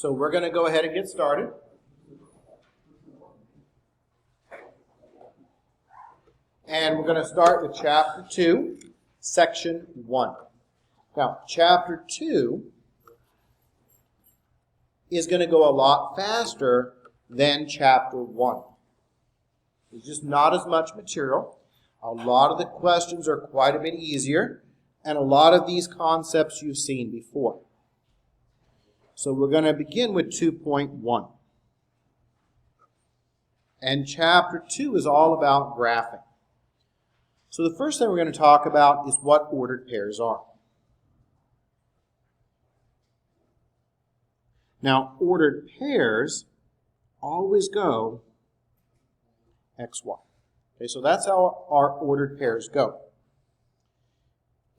So we're going to go ahead and get started. And we're going to start with Chapter 2, Section 1. Now, Chapter 2 is going to go a lot faster than Chapter 1. There's just not as much material. A lot of the questions are quite a bit easier, and a lot of these concepts you've seen before. So we're going to begin with 2.1. And Chapter 2 is all about graphing. So the first thing we're going to talk about is what ordered pairs are. Now, ordered pairs always go XY. Okay, so that's how our ordered pairs go.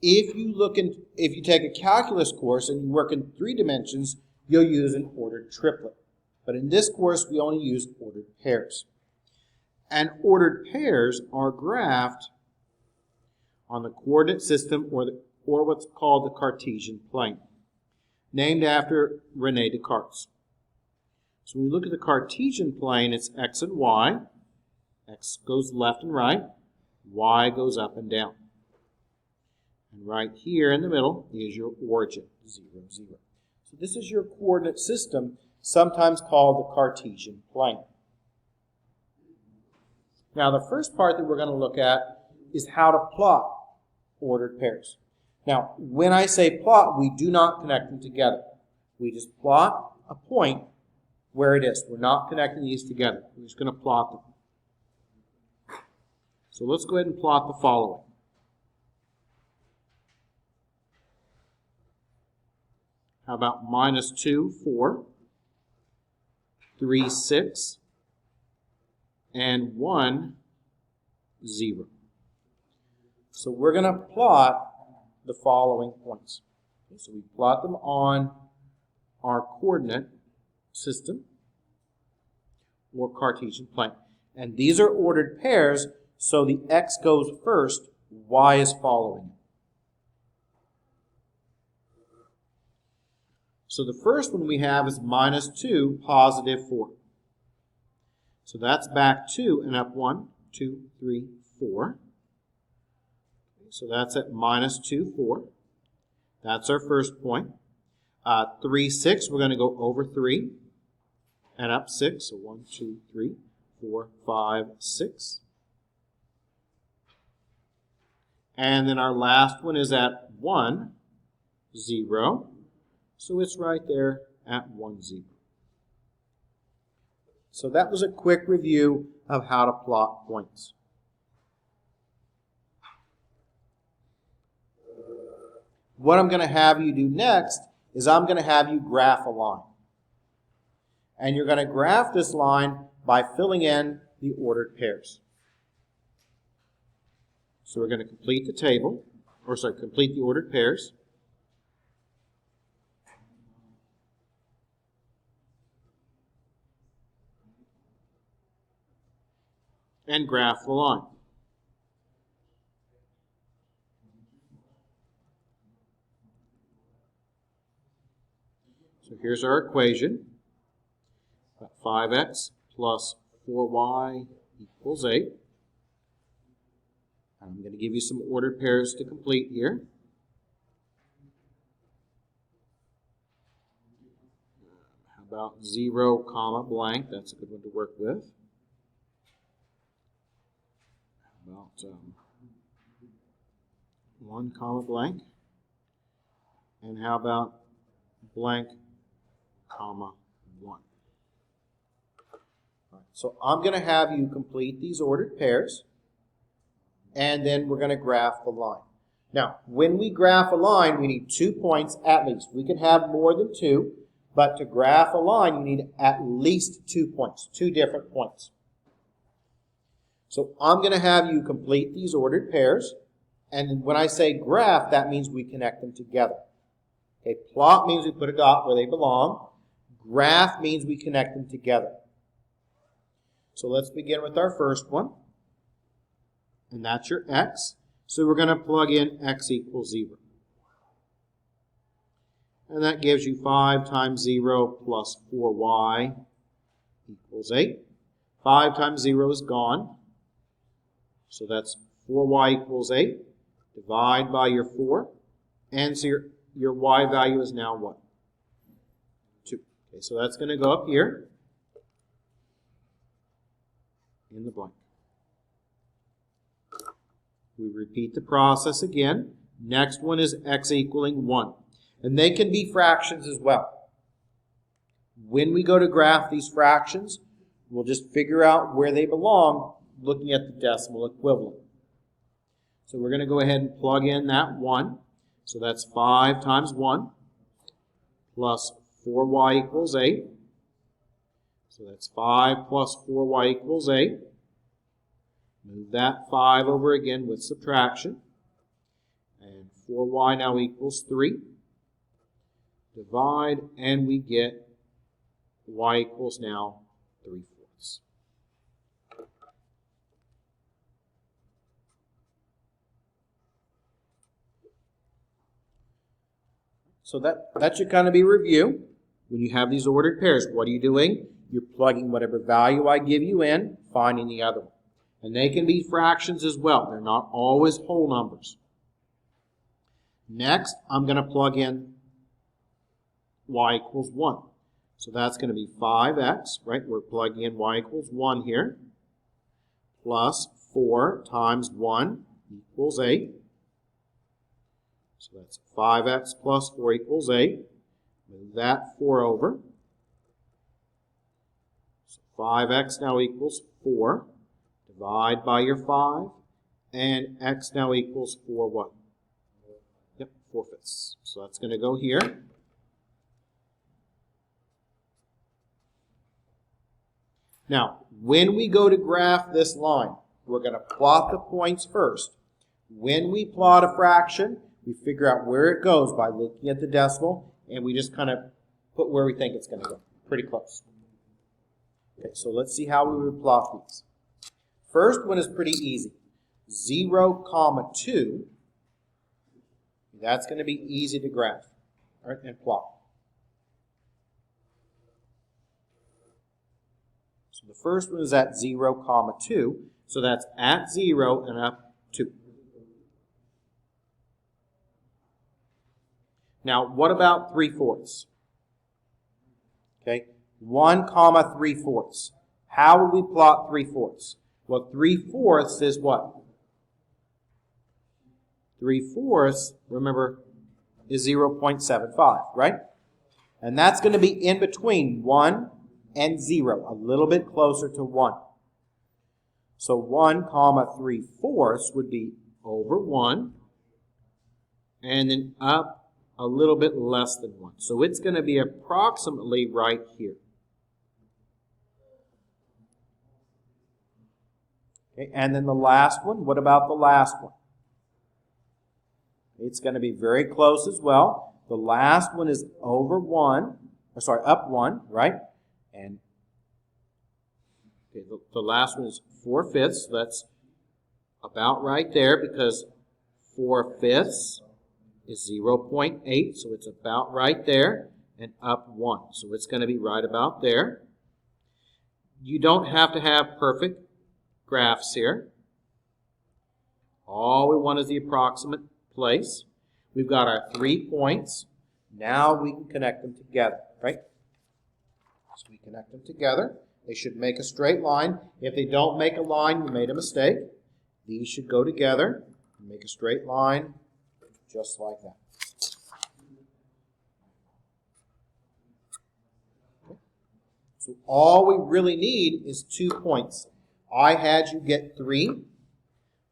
If you take a calculus course and you work in 3 dimensions, you'll use an ordered triplet. But in this course, we only use ordered pairs. And ordered pairs are graphed on the coordinate system or what's called the Cartesian plane, named after René Descartes. So when we look at the Cartesian plane, it's x and y. X goes left and right. Y goes up and down. And right here in the middle is your origin, 0, 0. So this is your coordinate system, sometimes called the Cartesian plane. Now the first part that we're going to look at is how to plot ordered pairs. Now, when I say plot, we do not connect them together. We just plot a point where it is. We're not connecting these together. We're just going to plot them. So let's go ahead and plot the following. How about -2, 4, 3, 6, and 1, 0. So we're going to plot the following points. Okay, so we plot them on our coordinate system or Cartesian plane. And these are ordered pairs, so the x goes first, y is following it. So the first one we have is -2, +4. So that's back 2 and up 1, 2, 3, 4. So that's at -2, 4. That's our first point. 3, 6, we're going to go over 3 and up 6. So 1, 2, 3, 4, 5, 6. And then our last one is at 1, 0. So it's right there at 1, 0. So that was a quick review of how to plot points. What I'm going to have you do next is I'm going to have you graph a line. And you're going to graph this line by filling in the ordered pairs. So we're going to complete the table, complete the ordered pairs. And graph the line. So here's our equation. 5x plus 4y equals 8. I'm going to give you some ordered pairs to complete here. How about 0, comma, blank? That's a good one to work with. How about 1, comma, blank? And how about blank, comma, 1? Right, so I'm going to have you complete these ordered pairs, and then we're going to graph the line. Now, when we graph a line, we need 2 points at least. We can have more than 2, but to graph a line, you need at least 2 points, 2 different points. So I'm going to have you complete these ordered pairs, and when I say graph, that means we connect them together. Okay, plot means we put a dot where they belong. Graph means we connect them together. So let's begin with our first one. And that's your x. So we're going to plug in x equals 0. And that gives you 5 times 0 plus 4y equals 8. 5 times 0 is gone. So that's 4y equals 8. Divide by your 4. And so your y value is now what? 2. Okay, so that's going to go up here in the blank. We repeat the process again. Next one is x equaling 1. And they can be fractions as well. When we go to graph these fractions, we'll just figure out where they belong looking at the decimal equivalent. So we're going to go ahead and plug in that 1. So that's 5 times 1 plus 4y equals 8. So that's 5 plus 4y equals 8. Move that 5 over again with subtraction. And 4y now equals 3. Divide, and we get y equals now 3/4. So that should kind of be review. When you have these ordered pairs, what are you doing? You're plugging whatever value I give you in, finding the other one. And they can be fractions as well. They're not always whole numbers. Next, I'm going to plug in y equals 1. So that's going to be 5x, right? We're plugging in y equals 1 here. Plus 4 times 1 equals 8. So that's 5x plus 4 equals 8. Move that 4 over. So 5x now equals 4. Divide by your 5. And x now equals 4 what? Yep, 4/5. So that's going to go here. Now, when we go to graph this line, we're going to plot the points first. When we plot a fraction, we figure out where it goes by looking at the decimal, and we just kind of put where we think it's going to go. Pretty close. Okay, so let's see how we would plot these. First one is pretty easy. 0, 2. That's going to be easy to graph, right, and plot. So the first one is at 0, 2. So that's at 0 and up 2. Now, what about 3/4? Okay, 1, 3/4. How would we plot 3/4? Well, 3/4 is what? 3/4, remember, is 0.75, right? And that's going to be in between 1 and 0, a little bit closer to 1. So 1, 3/4 would be over 1, and then up a little bit less than 1. So it's going to be approximately right here. Okay, and then the last one, what about the last one? It's going to be very close as well. The last one is over 1, up 1, right? And okay, the last one is 4/5. So that's about right there because 4/5 is 0.8. So it's about right there and up 1. So it's going to be right about there. You don't have to have perfect graphs here. All we want is the approximate place. We've got our 3 points. Now we can connect them together, right? So we connect them together. They should make a straight line. If they don't make a line, you made a mistake. These should go together and make a straight line just like that. Okay. So all we really need is 2 points. I had you get 3,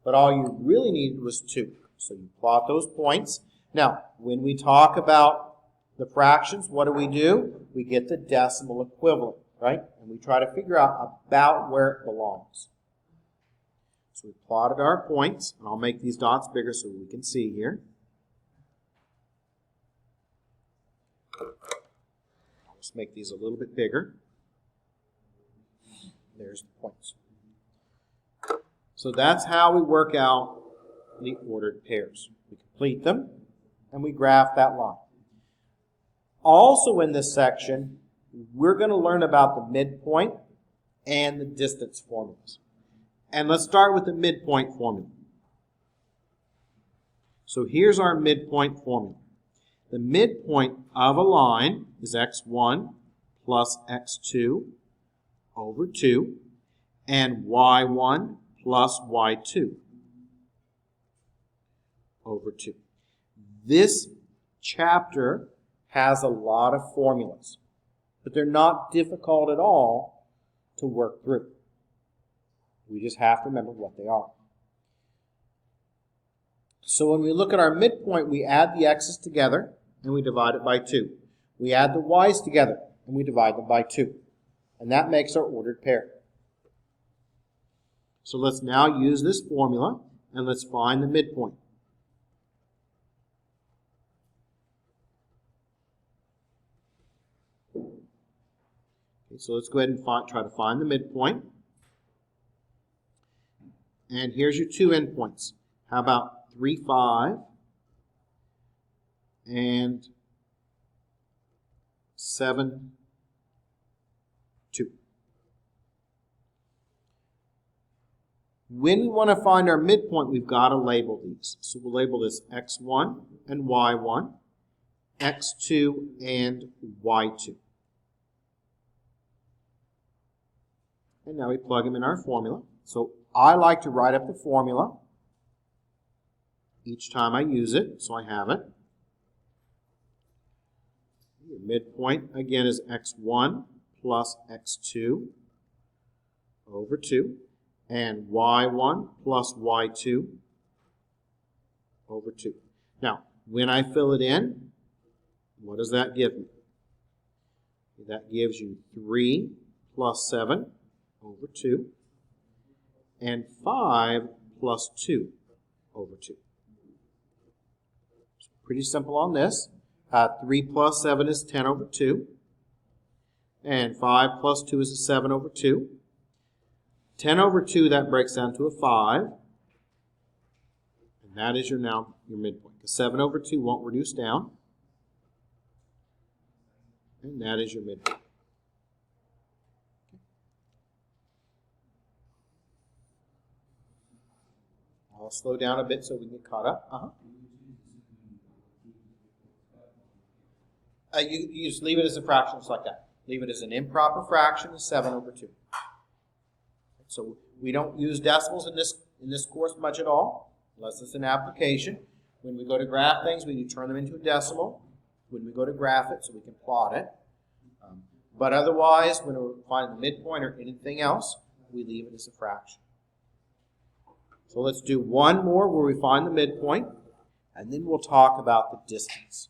but all you really needed was 2. So you plot those points. Now, when we talk about the fractions, what do? We get the decimal equivalent, right? And we try to figure out about where it belongs. So we plotted our points, and I'll make these dots bigger so we can see here. I'll just make these a little bit bigger. There's the points. So that's how we work out the ordered pairs. We complete them, and we graph that line. Also in this section, we're going to learn about the midpoint and the distance formulas. And let's start with the midpoint formula. So here's our midpoint formula. The midpoint of a line is x1 plus x2 over 2 and y1 plus y2 over 2. This chapter has a lot of formulas, but they're not difficult at all to work through. We just have to remember what they are. So when we look at our midpoint, we add the x's together and we divide it by 2. We add the y's together and we divide them by 2. And that makes our ordered pair. So let's now use this formula and let's find the midpoint. Okay, so let's go ahead and try to find the midpoint. And here's your two endpoints. How about 3, 5 and 7, 2. When we want to find our midpoint, we've got to label these. So we'll label this x1 and y1, x2 and y2. And now we plug them in our formula. So I like to write up the formula each time I use it, so I have it. The midpoint, again, is x1 plus x2 over 2, and y1 plus y2 over 2. Now, when I fill it in, what does that give me? That gives you 3 plus 7 over 2, and 5 plus 2 over 2. So pretty simple on this. 3 plus 7 is 10 over 2, and 5 plus 2 is a 7 over 2. 10 over 2, that breaks down to a 5, and that is your midpoint. Because 7 over 2 won't reduce down, and that is your midpoint. I'll slow down a bit so we can get caught up. You just leave it as a fraction just like that. Leave it as an improper fraction of 7 over 2. So we don't use decimals in this course much at all, unless it's an application. When we go to graph things, we do turn them into a decimal. When we go to graph it, so we can plot it. But otherwise, when we're finding the midpoint or anything else, we leave it as a fraction. So let's do one more where we find the midpoint, and then we'll talk about the distance.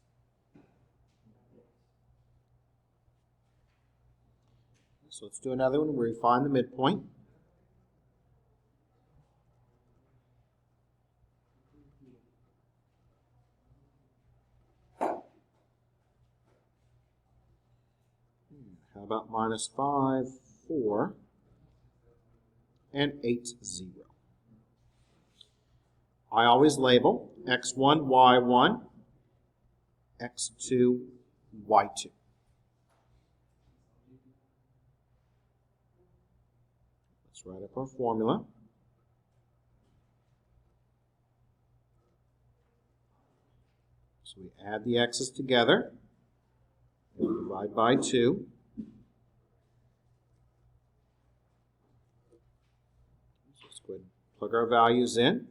So let's do another one where we find the midpoint. How about minus 5, 4, and 8, 0. I always label x1, y1, x2, y2. Let's write up our formula. So we add the x's together and divide by 2. So let's go ahead and plug our values in.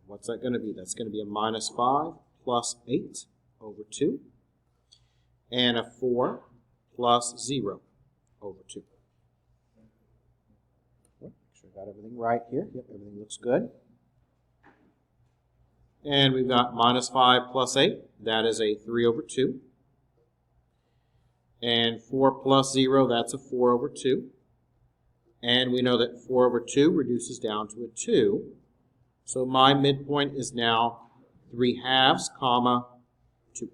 What's that going to be? That's going to be a minus 5 plus 8 over 2, and a 4 plus 0 over 2. Make sure I got everything right here. Yep, everything looks good. And we've got minus 5 plus 8. That is a 3 over 2. And 4 plus 0, that's a 4 over 2. And we know that 4 over 2 reduces down to a 2. So my midpoint is now 3/2, comma, 2.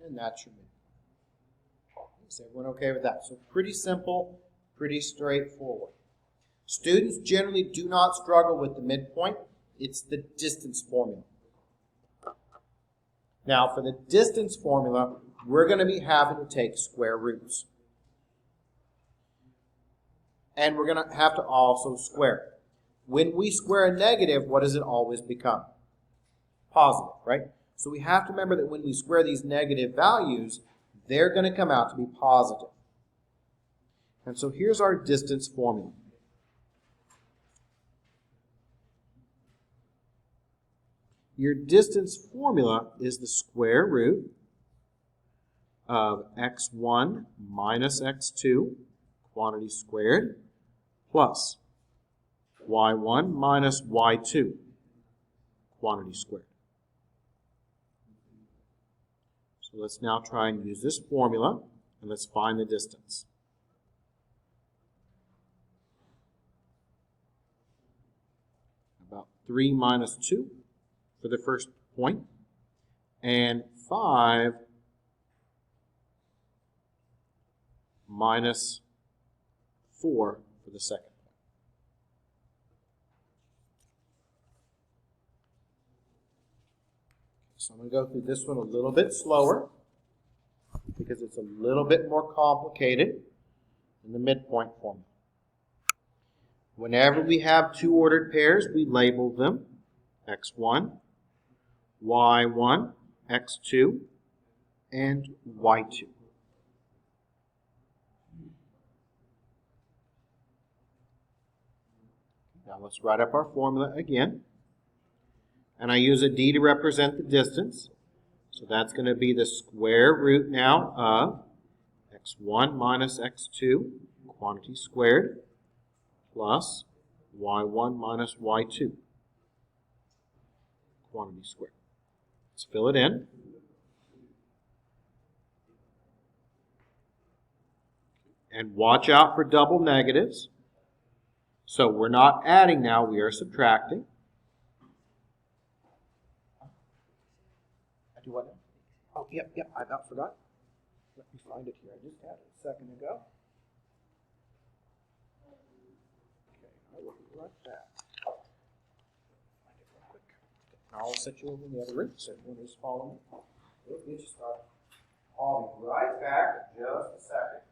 And that's your midpoint. Is everyone okay with that? So pretty simple, pretty straightforward. Students generally do not struggle with the midpoint. It's the distance formula. Now, for the distance formula, we're going to be having to take square roots. And we're going to have to also square. When we square a negative, what does it always become? Positive, right? So we have to remember that when we square these negative values, they're going to come out to be positive. And so here's our distance formula. Your distance formula is the square root of x1 minus x2, quantity squared, plus y1 minus y2, quantity squared. So let's now try and use this formula, and let's find the distance. About 3 minus 2 for the first point, and 5 minus 4 for the second point. So I'm going to go through this one a little bit slower because it's a little bit more complicated than the midpoint formula. Whenever we have two ordered pairs, we label them x1, y1, x2, and y2. Now let's write up our formula again. And I use a d to represent the distance. So that's going to be the square root now of x1 minus x2, quantity squared, plus y1 minus y2, quantity squared. Let's fill it in. And watch out for double negatives. So we're not adding now, we are subtracting. I do what now? Oh, yep, I about forgot. Let me find it here. I just had it a second ago. Okay, I will be right back. Find it real quick. And I'll set you over in the other room so everyone is following me. Let me just start. I'll be right back in just a second.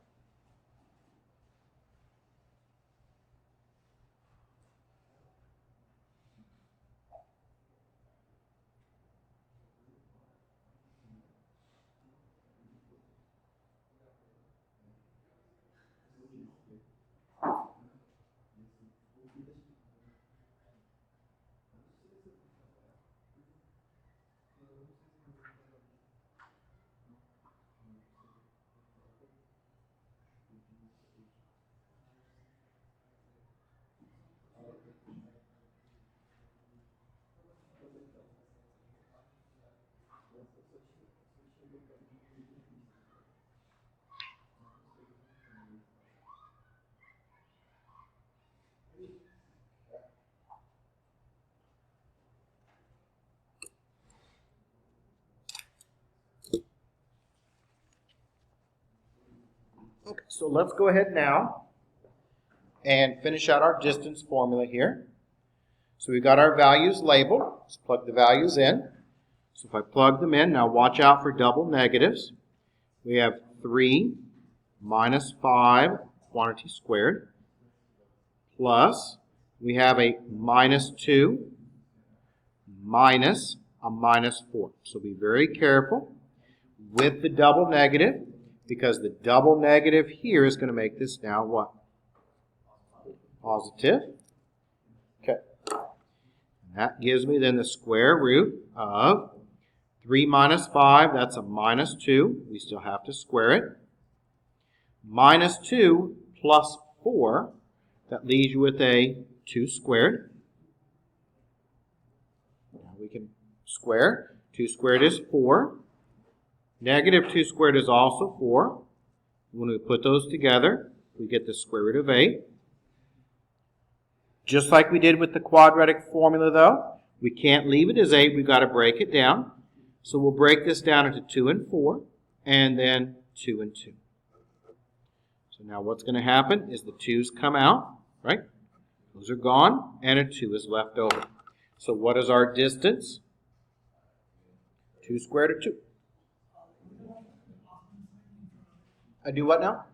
Okay, so let's go ahead now and finish out our distance formula here. So we've got our values labeled. Let's plug the values in. So if I plug them in, now watch out for double negatives. We have 3 minus 5 quantity squared, plus we have a minus 2 minus a minus 4. So be very careful with the double negative, because the double negative here is going to make this now what? Positive. Okay. And that gives me then the square root of 3 minus 5, that's a minus 2. We still have to square it. Minus 2 plus 4, that leaves you with a 2 squared. Now we can square. 2 squared is 4. Negative 2 squared is also 4. When we put those together, we get the square root of 8. Just like we did with the quadratic formula, though, we can't leave it as 8. We've got to break it down. So we'll break this down into 2 and 4, and then 2 and 2. So now what's going to happen is the 2's come out, right? Those are gone, and a 2 is left over. So what is our distance? 2 squared or 2? I do what now?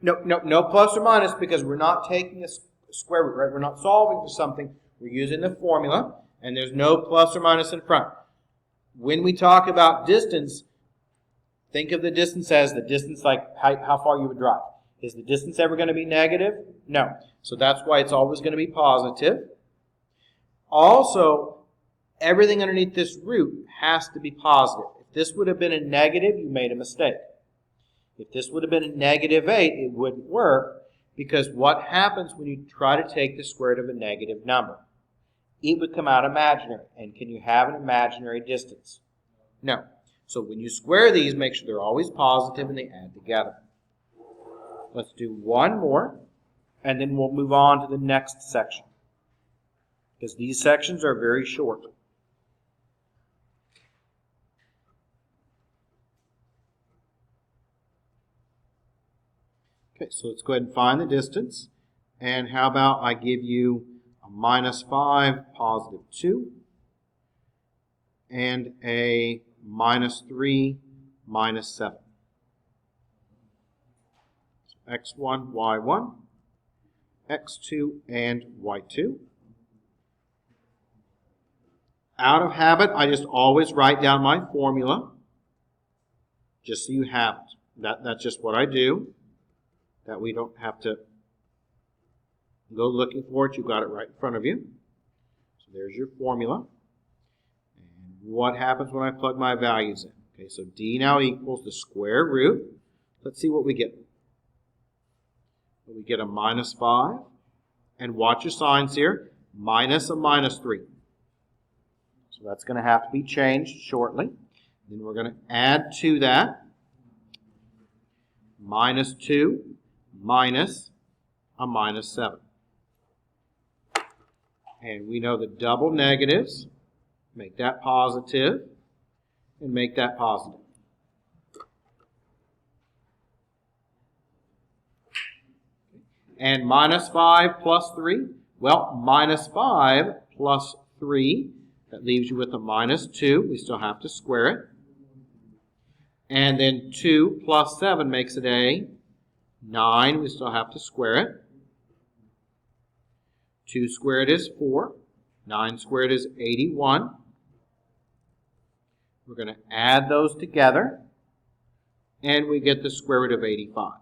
No plus or minus, because we're not taking a square root, right? We're not solving for something. We're using the formula, and there's no plus or minus in front. When we talk about distance, think of the distance as the distance like how far you would drive. Is the distance ever going to be negative? No. So that's why it's always going to be positive. Also, everything underneath this root has to be positive. If this would have been a negative, you made a mistake. If this would have been a negative 8, it wouldn't work, because what happens when you try to take the square root of a negative number? It would come out imaginary. And can you have an imaginary distance? No. So when you square these, make sure they're always positive and they add together. Let's do one more, and then we'll move on to the next section, because these sections are very short. Okay, so let's go ahead and find the distance. And how about I give you a -5, +2, and a -3, -7. So x1, y1, x2, and y2. Out of habit, I just always write down my formula, just so you have it. That's just what I do. That we don't have to go looking for it. You've got it right in front of you. So there's your formula. And what happens when I plug my values in? Okay, so d now equals the square root. Let's see what we get. We get a -5. And watch your signs here. Minus a -3. So that's going to have to be changed shortly. Then we're going to add to that -2 minus a -7. And we know that double negatives make that positive and make that positive. And -5 plus 3, well, -5 plus 3, that leaves you with a -2. We still have to square it. And then 2 plus 7 makes it a 9. We still have to square it. 2 squared is 4. 9 squared is 81. We're going to add those together, and we get the square root of 85.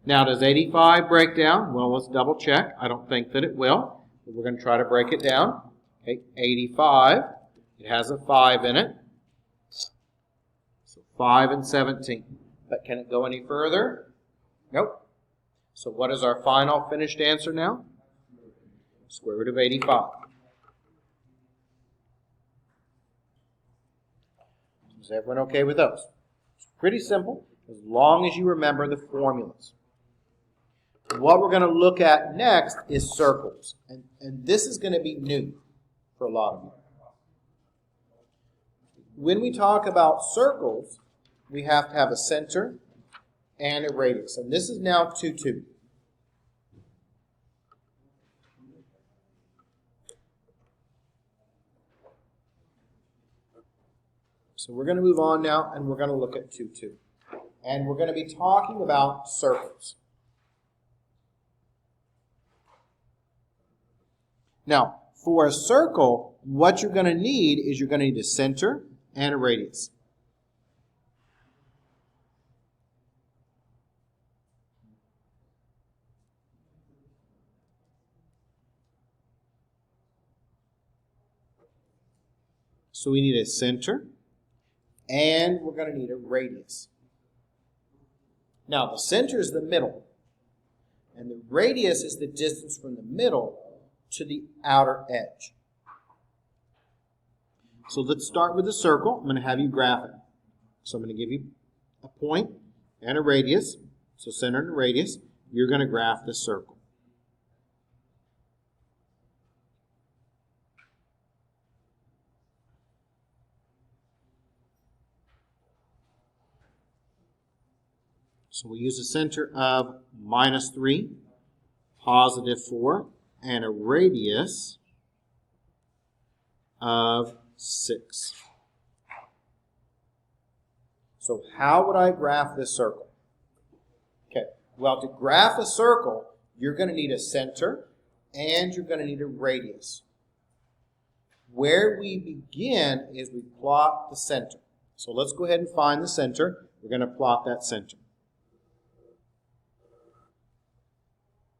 Now, does 85 break down? Well, let's double check. I don't think that it will, but we're going to try to break it down. Okay, 85, it has a 5 in it. So 5 and 17. But can it go any further? Nope. So what is our final finished answer now? Square root of 85. Is everyone okay with those? It's pretty simple, as long as you remember the formulas. What we're going to look at next is circles. And this is going to be new for a lot of you. When we talk about circles, we have to have a center and a radius. And this is now 2, 2. So we're going to move on now, and we're going to look at 2, 2. And we're going to be talking about circles. Now, for a circle, what you're going to need is you're going to need a center and a radius. So we need a center, and we're going to need a radius. Now, the center is the middle, and the radius is the distance from the middle to the outer edge. So let's start with the circle. I'm going to have you graph it. So I'm going to give you a point and a radius. So center and radius. You're going to graph the circle. So we use a center of -3, +4, and a radius of 6. So how would I graph this circle? Okay, well, to graph a circle, you're going to need a center and you're going to need a radius. Where we begin is we plot the center. So let's go ahead and find the center. We're going to plot that center.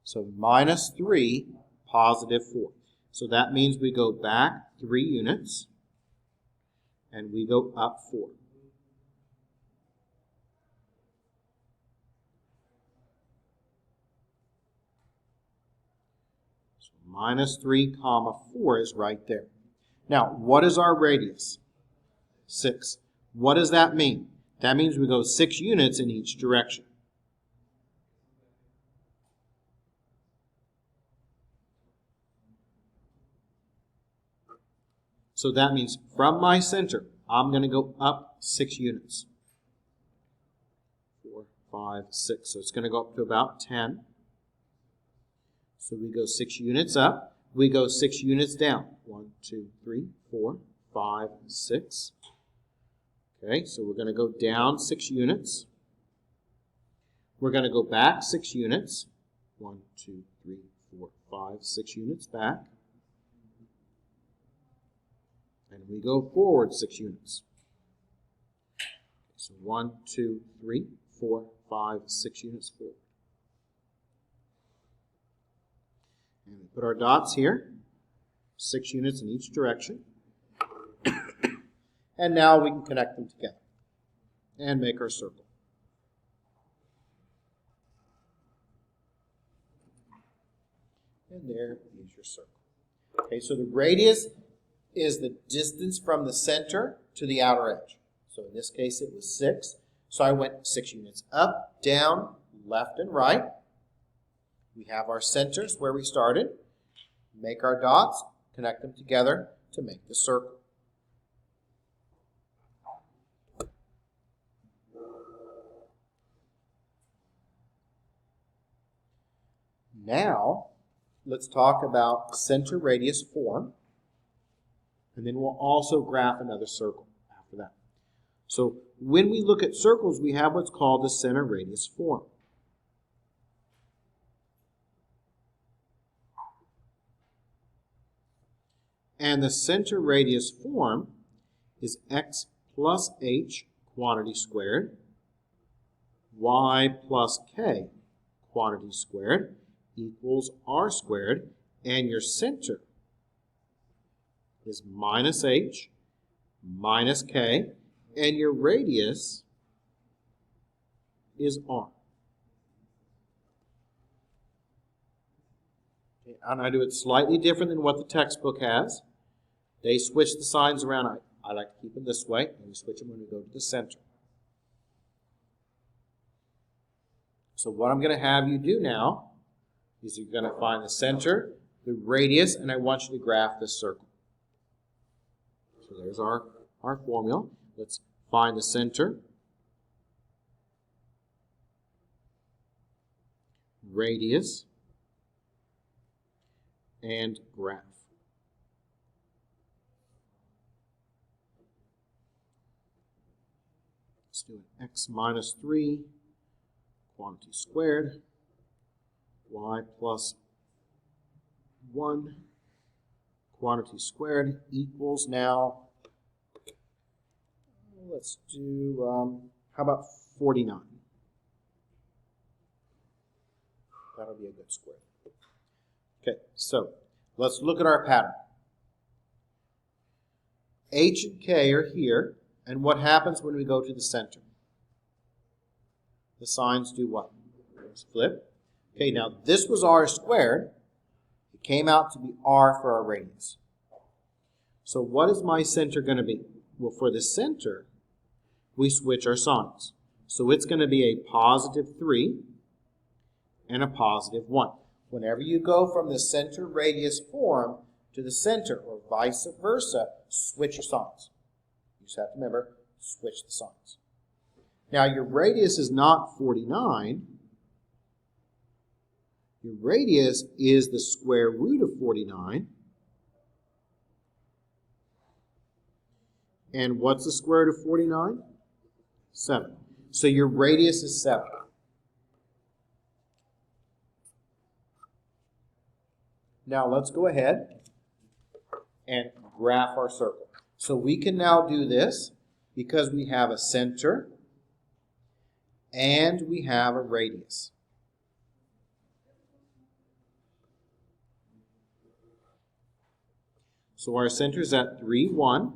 So -3, +4. So that means we go back 3 units and we go up 4. So -3, 4 is right there. Now, what is our radius? 6. What does that mean? That means we go 6 units in each direction. So that means from my center, I'm going to go up 6 units. 4, 5, 6. So it's going to go up to about 10. So we go 6 units up. We go 6 units down. 1, 2, 3, 4, 5, 6. Okay, so we're going to go down 6 units. We're going to go back 6 units. 1, 2, 3, 4, 5, 6 units back. And we go forward 6 units. So 1, 2, 3, 4, 5, 6 units forward. And we put our dots here, 6 units in each direction. And now we can connect them together and make our circle. And there is your circle. Okay, so the radius is the distance from the center to the outer edge. So in this case it was 6. So I went 6 units up, down, left, and right. We have our centers where we started. Make our dots, connect them together to make the circle. Now, let's talk about center radius form. And then we'll also graph another circle after that. So when we look at circles, we have what's called the center radius form. And the center radius form is x plus h quantity squared, y plus k quantity squared equals r squared, and your center is minus h minus k, and your radius is r. Okay, and I do it slightly different than what the textbook has. They switch the signs around. I like to keep them this way, and we switch them when we go to the center. So what I'm going to have you do now is you're going to find the center, the radius, and I want you to graph this circle. So there's our formula. Let's find the center, radius, and graph. Let's do an x minus 3 quantity squared, y plus 1 quantity squared equals now, let's do, how about 49? That'll be a good square. Okay, so let's look at our pattern. H and K are here, and what happens when we go to the center? The signs do what? Let's flip. Okay, now this was r squared. It came out to be r for our radius. So what is my center going to be? Well, for the center, we switch our signs. So it's going to be a positive 3 and a positive 1. Whenever you go from the center radius form to the center or vice versa, switch your signs. You just have to remember, switch the signs. Now your radius is not 49. Your radius is the square root of 49. And what's the square root of 49? 7. So your radius is 7. Now let's go ahead and graph our circle. So we can now do this because we have a center and we have a radius. So our center is at 3, 1.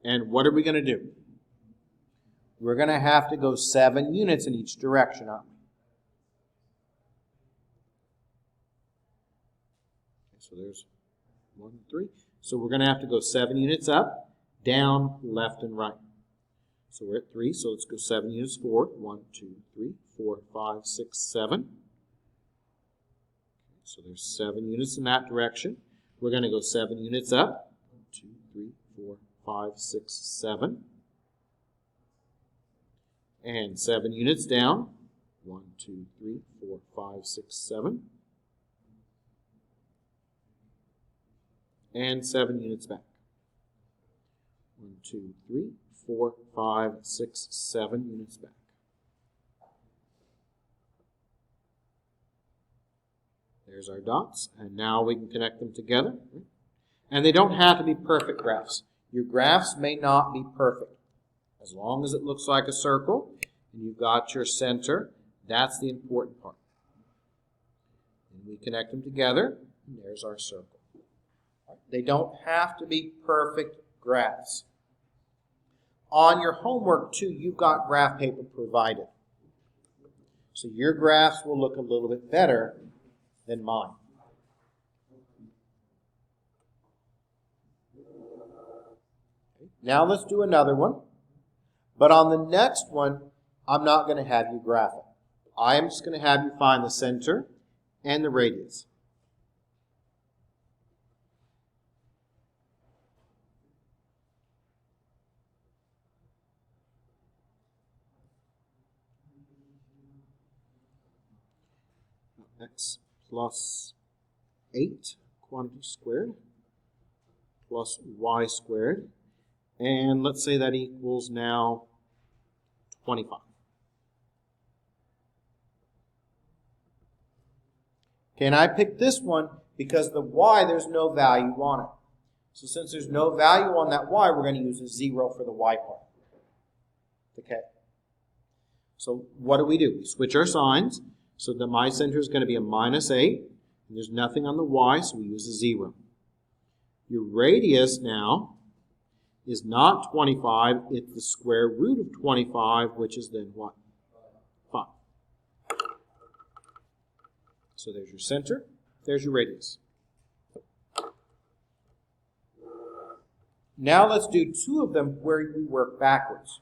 And what are we going to do? We're going to have to go 7 units in each direction, aren't we? So there's 1, 3. So we're going to have to go 7 units up, down, left, and right. So we're at 3, so let's go 7 units forward. 1, 2, 3, 4, 5, 6, 7. So there's 7 units in that direction. We're going to go 7 units up. 1, 2, 3, 4, 5, 6, 7. And 7 units down. 1, 2, 3, 4, 5, 6, 7. And 7 units back. 1, 2, 3, 4, 5, 6, 7 units back. There's our dots, and now we can connect them together. And they don't have to be perfect graphs. Your graphs may not be perfect. As long as it looks like a circle, and you've got your center, that's the important part. And we connect them together, and there's our circle. They don't have to be perfect graphs. On your homework, too, you've got graph paper provided. So your graphs will look a little bit better than mine. Okay. Now let's do another one. But on the next one, I'm not going to have you graph it. I am just going to have you find the center and the radius. X plus 8 quantity squared plus y squared. And let's say that equals now 25. Okay, and I picked this one because the y, there's no value on it. So since there's no value on that y, we're going to use a 0 for the y part. Okay. So what do? We switch our signs. So the my center is going to be a minus 8. And there's nothing on the y, so we use a 0. Your radius now is not 25. It's the square root of 25, which is then what? 5. So there's your center. There's your radius. Now let's do 2 of them where we work backwards.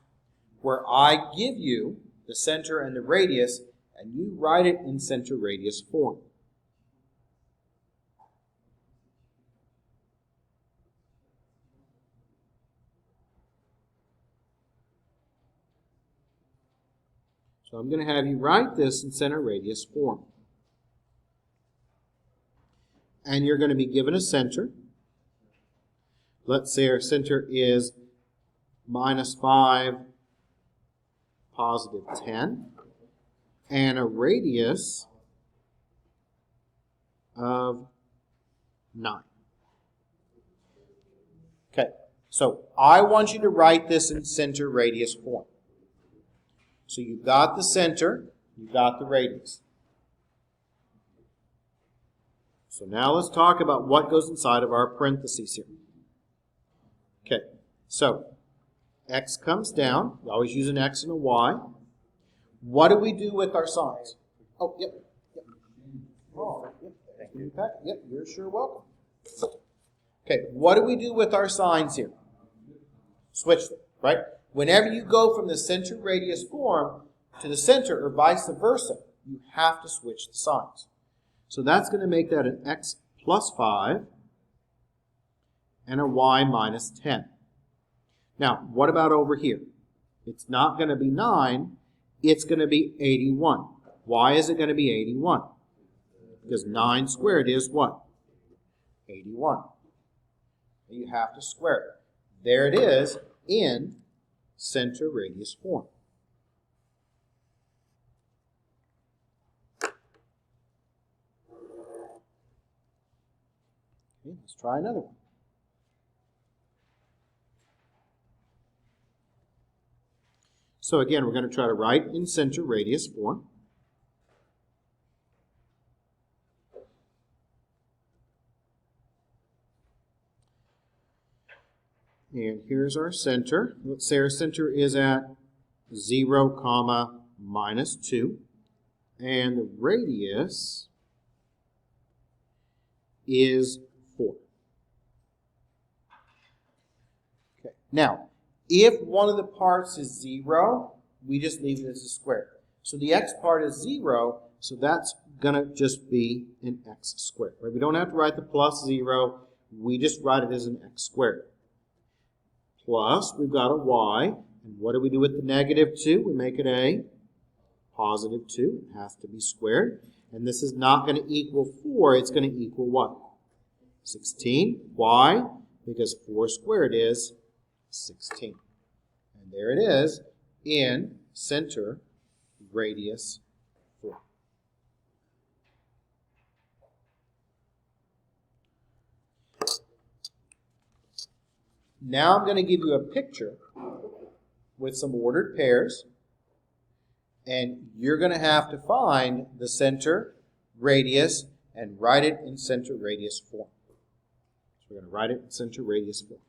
Where I give you the center and the radius, and you write it in center radius form. So I'm going to have you write this in center radius form. And you're going to be given a center. Let's say our center is minus 5, positive 10. And a radius of 9. Okay, so I want you to write this in center radius form. So you've got the center, you've got the radius. So now let's talk about what goes inside of our parentheses here. Okay, so x comes down. We always use an x and a y. What do we do with our signs? Oh, yep. Oh, yep. Thank you, Pat. Yep, you're sure welcome. Okay, what do we do with our signs here? Switch them, right? Whenever you go from the center radius form to the center or vice versa, you have to switch the signs. So that's going to make that an x plus 5 and a y minus 10. Now, what about over here? It's not going to be 9. It's going to be 81. Why is it going to be 81? Because 9 squared is what? 81. You have to square it. There it is in center radius form. Okay, let's try another one. So again, we're going to try to write in center radius form. And here's our center. Let's say our center is at 0, comma, minus 2. And the radius is 4. Okay. Now, if one of the parts is 0, we just leave it as a square. So the x part is 0, so that's going to just be an x squared. Right? We don't have to write the plus 0. We just write it as an x squared. Plus, we've got a y. And what do we do with the negative 2? We make it a positive 2. It has to be squared. And this is not going to equal 4. It's going to equal what? 16. Why? Because 4 squared is 16. And there it is in center radius form. Now I'm going to give you a picture with some ordered pairs, and you're going to have to find the center radius and write it in center radius form. So we're going to write it in center radius form.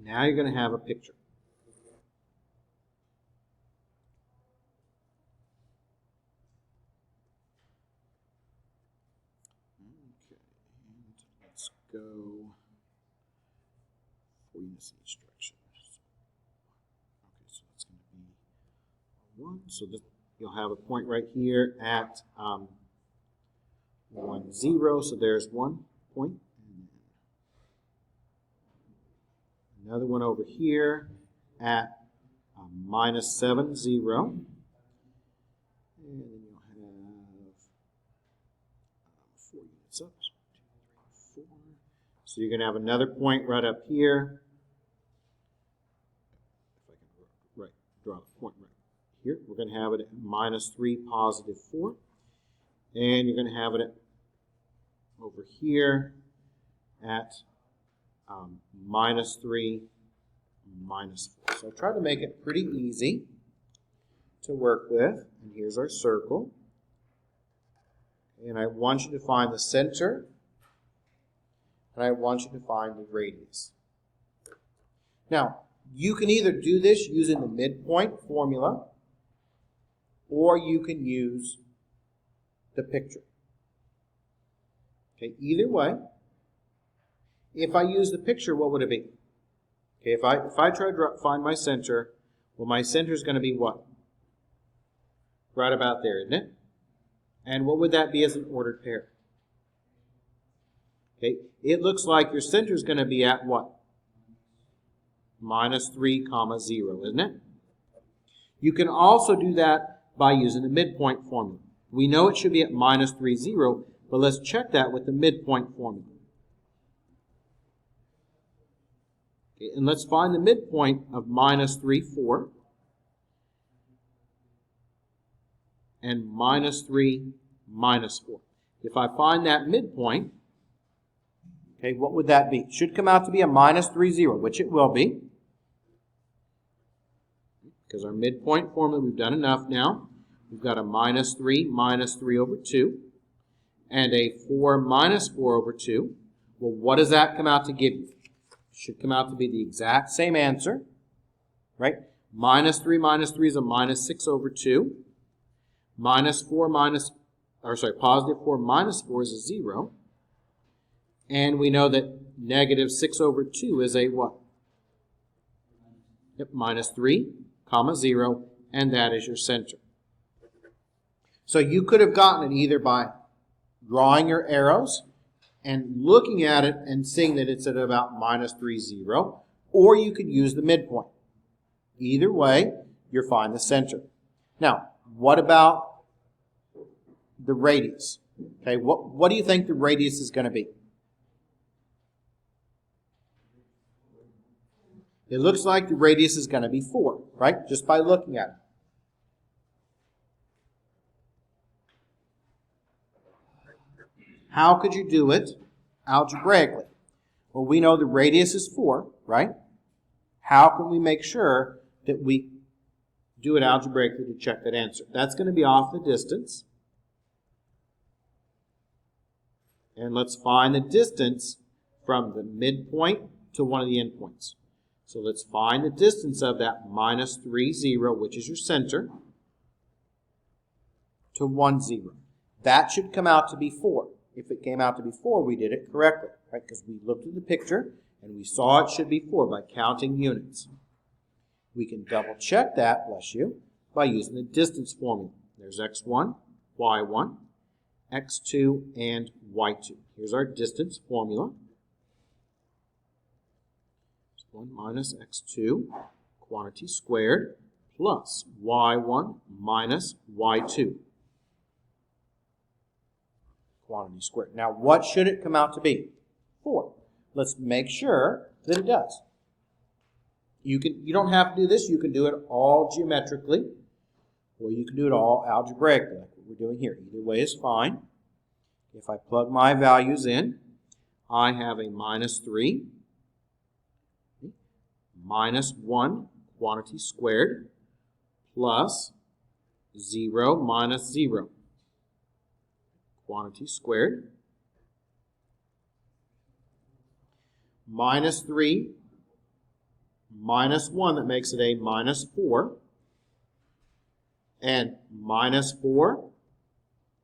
Now you're going to have a picture. Okay, and let's go for units instructions. Okay, so that's going to be 1. So this, you'll have a point right here at 1, 0. So there's 1 point. Another one over here at minus 7, 0. And then you'll have 4 units up. 4. So you're going to have another point right up here. If I can draw the point right here. We're going to have it at minus 3, positive 4. And you're going to have it at, over here at minus 3, minus 4. So I try to make it pretty easy to work with. And here's our circle. And I want you to find the center. And I want you to find the radius. Now, you can either do this using the midpoint formula, or you can use the picture. Okay, either way. If I use the picture, what would it be? Okay, if I try to find my center, well, my center is going to be what? Right about there, isn't it? And what would that be as an ordered pair? Okay, it looks like your center is going to be at what? Minus 3, comma 0, isn't it? You can also do that by using the midpoint formula. We know it should be at minus 3, 0, but let's check that with the midpoint formula. Okay, and let's find the midpoint of minus 3, 4. And minus 3, minus 4. If I find that midpoint, okay, what would that be? It should come out to be a minus 3, 0, which it will be. Because our midpoint formula, we've done enough now. We've got a minus 3 over 2. And a 4 minus 4 over 2. Well, what does that come out to give you? It should come out to be the exact same answer. Right? Minus 3 is a minus 6 over 2. Positive 4 minus 4 is a 0. And we know that negative 6 over 2 is a what? Yep, minus 3, comma 0, and that is your center. So you could have gotten it either by drawing your arrows and looking at it and seeing that it's at about minus 3, 0, or you could use the midpoint. Either way, you'll find the center. Now, what about the radius? Okay, what do you think the radius is going to be? It looks like the radius is going to be 4, right? Just by looking at it. How could you do it algebraically? Well, we know the radius is 4, right? How can we make sure that we do it algebraically to check that answer? That's going to be off the distance. And let's find the distance from the midpoint to one of the endpoints. So let's find the distance of that minus 3, 0, which is your center, to 1, 0. That should come out to be 4. If it came out to be 4, we did it correctly, right? Because we looked at the picture and we saw it should be 4 by counting units. We can double check that, bless you, by using the distance formula. There's x1, y1, x2, and y2. Here's our distance formula. 1 minus x2, quantity squared, plus y1 minus y2, quantity squared. Now, what should it come out to be? 4. Let's make sure that it does. You don't have to do this. You can do it all geometrically, or you can do it all algebraically, like what we're doing here. Either way is fine. If I plug my values in, I have a minus 3, minus 1, quantity squared, plus 0 minus 0, quantity squared, minus 3, minus 1, that makes it a minus 4, and minus 4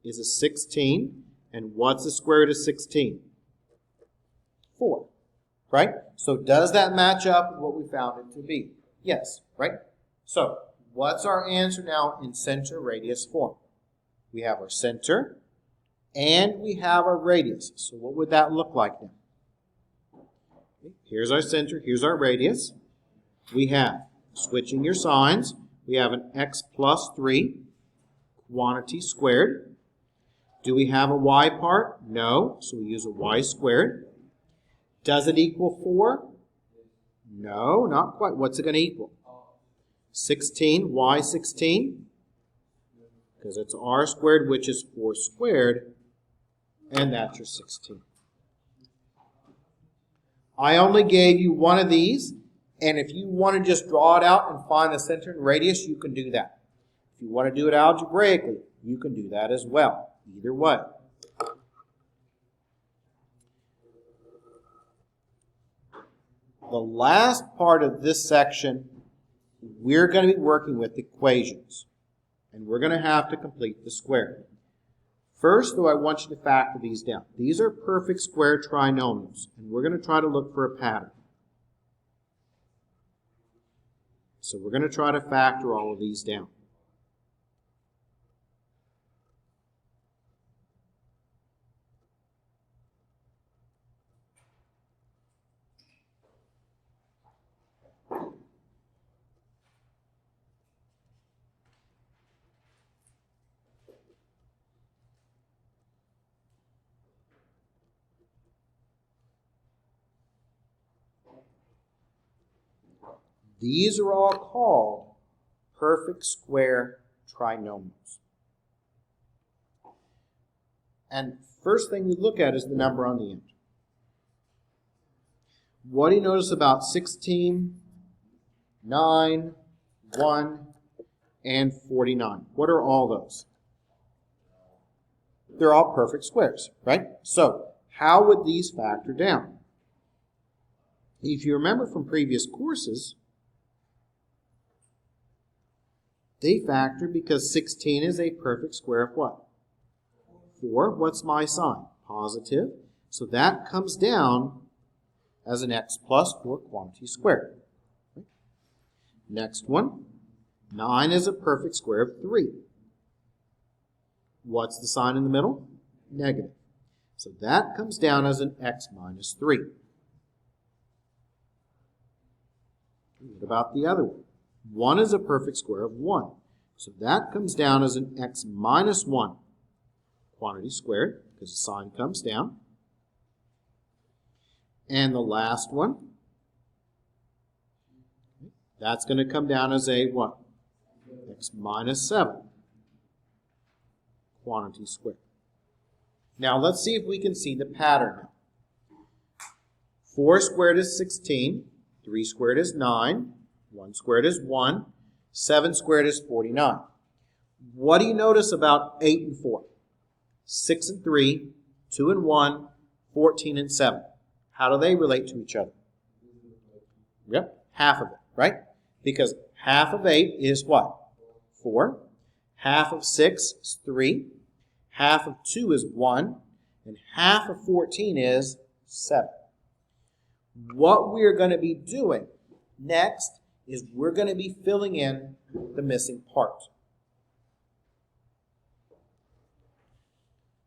is a 16, and what's the square root of 16? 4. Right? So does that match up with what we found it to be? Yes, right? So what's our answer now in center radius form? We have our center and we have our radius. So what would that look like now? Okay, here's our center, here's our radius. We have, switching your signs, we have an x plus 3, quantity squared. Do we have a y part? No, so we use a y squared. Does it equal 4? No, not quite. What's it going to equal? 16. Why 16? Because it's r squared, which is 4 squared, and that's your 16. I only gave you one of these, and if you want to just draw it out and find the center and radius, you can do that. If you want to do it algebraically, you can do that as well. Either way. The last part of this section, we're going to be working with equations. And we're going to have to complete the square. First, though, I want you to factor these down. These are perfect square trinomials. And we're going to try to look for a pattern. So we're going to try to factor all of these down. These are all called perfect square trinomials. And first thing we look at is the number on the end. What do you notice about 16, 9, 1, and 49? What are all those? They're all perfect squares, right? So, how would these factor down? If you remember from previous courses, they factor because 16 is a perfect square of what? 4. What's my sign? Positive. So that comes down as an x plus 4 quantity squared. Next one, 9 is a perfect square of 3. What's the sign in the middle? Negative. So that comes down as an x minus 3. What about the other one? 1 is a perfect square of 1. So that comes down as an x minus 1. Quantity squared, because the sign comes down. And the last one, that's going to come down as a what? X minus 7. Quantity squared. Now let's see if we can see the pattern now. 4 squared is 16. 3 squared is 9. 1 squared is 1. 7 squared is 49. What do you notice about 8 and 4? 6 and 3, 2 and 1, 14 and 7. How do they relate to each other? Yep, half of it, right? Because half of 8 is what? 4. Half of 6 is 3. Half of 2 is 1. And half of 14 is 7. What we're going to be doing next is we're going to be filling in the missing part.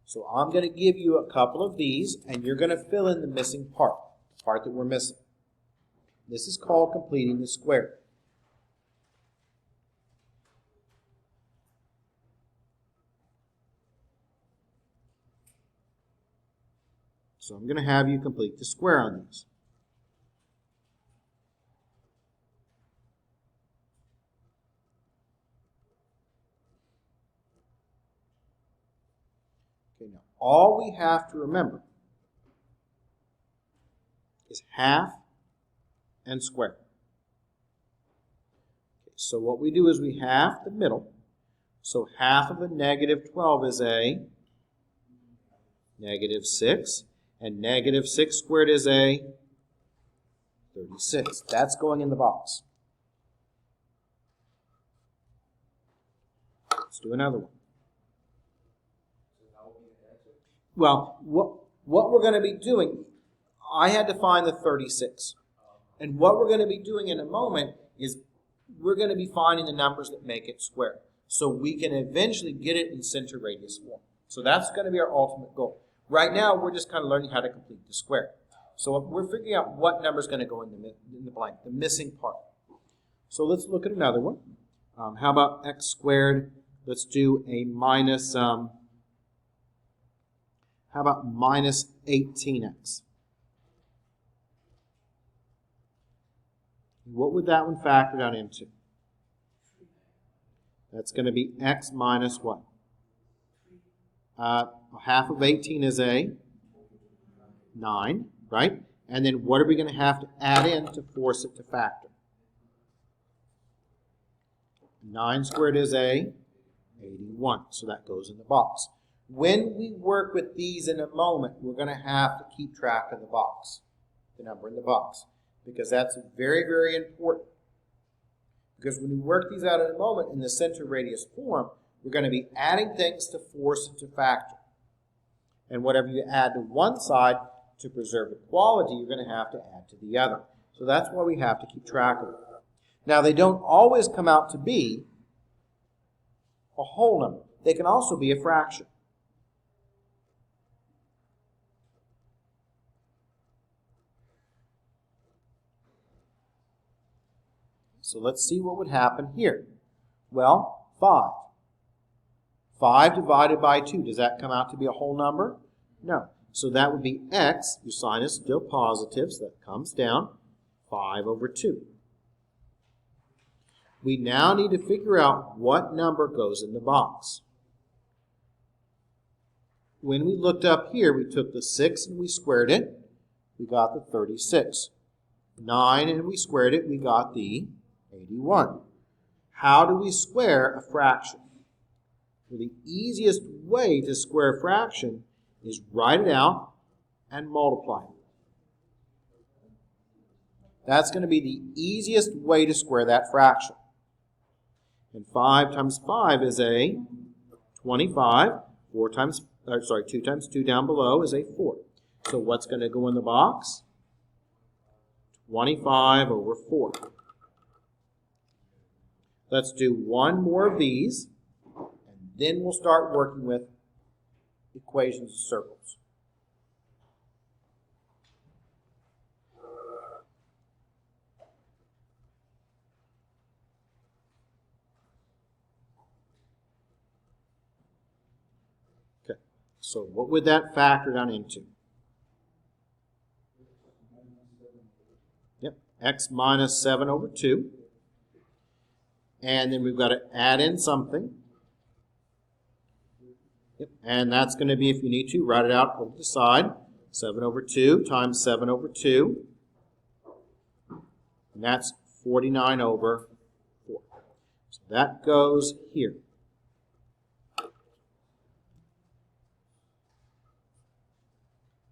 So I'm going to give you a couple of these, and you're going to fill in the missing part, the part that we're missing. This is called completing the square. So I'm going to have you complete the square on this. Okay, now all we have to remember is half and square. Okay, so what we do is we half the middle. So half of a negative 12 is a negative 6. And negative 6 squared is a 36. That's going in the box. Let's do another one. Well, what we're going to be doing, I had to find the 36. And what we're going to be doing in a moment is we're going to be finding the numbers that make it square. So we can eventually get it in center radius form. So that's going to be our ultimate goal. Right now, we're just kind of learning how to complete the square. So we're figuring out what number is going to go in the blank, the missing part. So let's look at another one. How about x squared? Let's do a minus, how about minus 18x? What would that one factor down into? That's going to be x minus what? Half of 18 is a 9, right? And then what are we going to have to add in to force it to factor? 9 squared is a 81, so that goes in the box. When we work with these in a moment, we're going to have to keep track of the box, the number in the box, because that's very, very important. Because when we work these out in a moment in the center radius form, we're going to be adding things to force it to factor. And whatever you add to one side to preserve equality, you're going to have to add to the other. So that's why we have to keep track of it. Now, they don't always come out to be a whole number. They can also be a fraction. So let's see what would happen here. Well, 5. 5 divided by 2, does that come out to be a whole number? No. So that would be x, your sign is still positive, so that comes down 5 over 2. We now need to figure out what number goes in the box. When we looked up here, we took the 6 and we squared it. We got the 36. 9 and we squared it, we got the 81. How do we square a fraction? Well, the easiest way to square a fraction is write it out and multiply it. That's going to be the easiest way to square that fraction. And 5 times 5 is a 25. 2 times 2 down below is a 4. So what's going to go in the box? 25 over 4. Let's do one more of these, and then we'll start working with equations of circles. Okay, so what would that factor down into? Yep, x minus 7 over 2. And then we've got to add in something. Yep. And that's going to be, if you need to, write it out over the side. 7 over 2 times 7 over 2. And that's 49 over 4. So that goes here.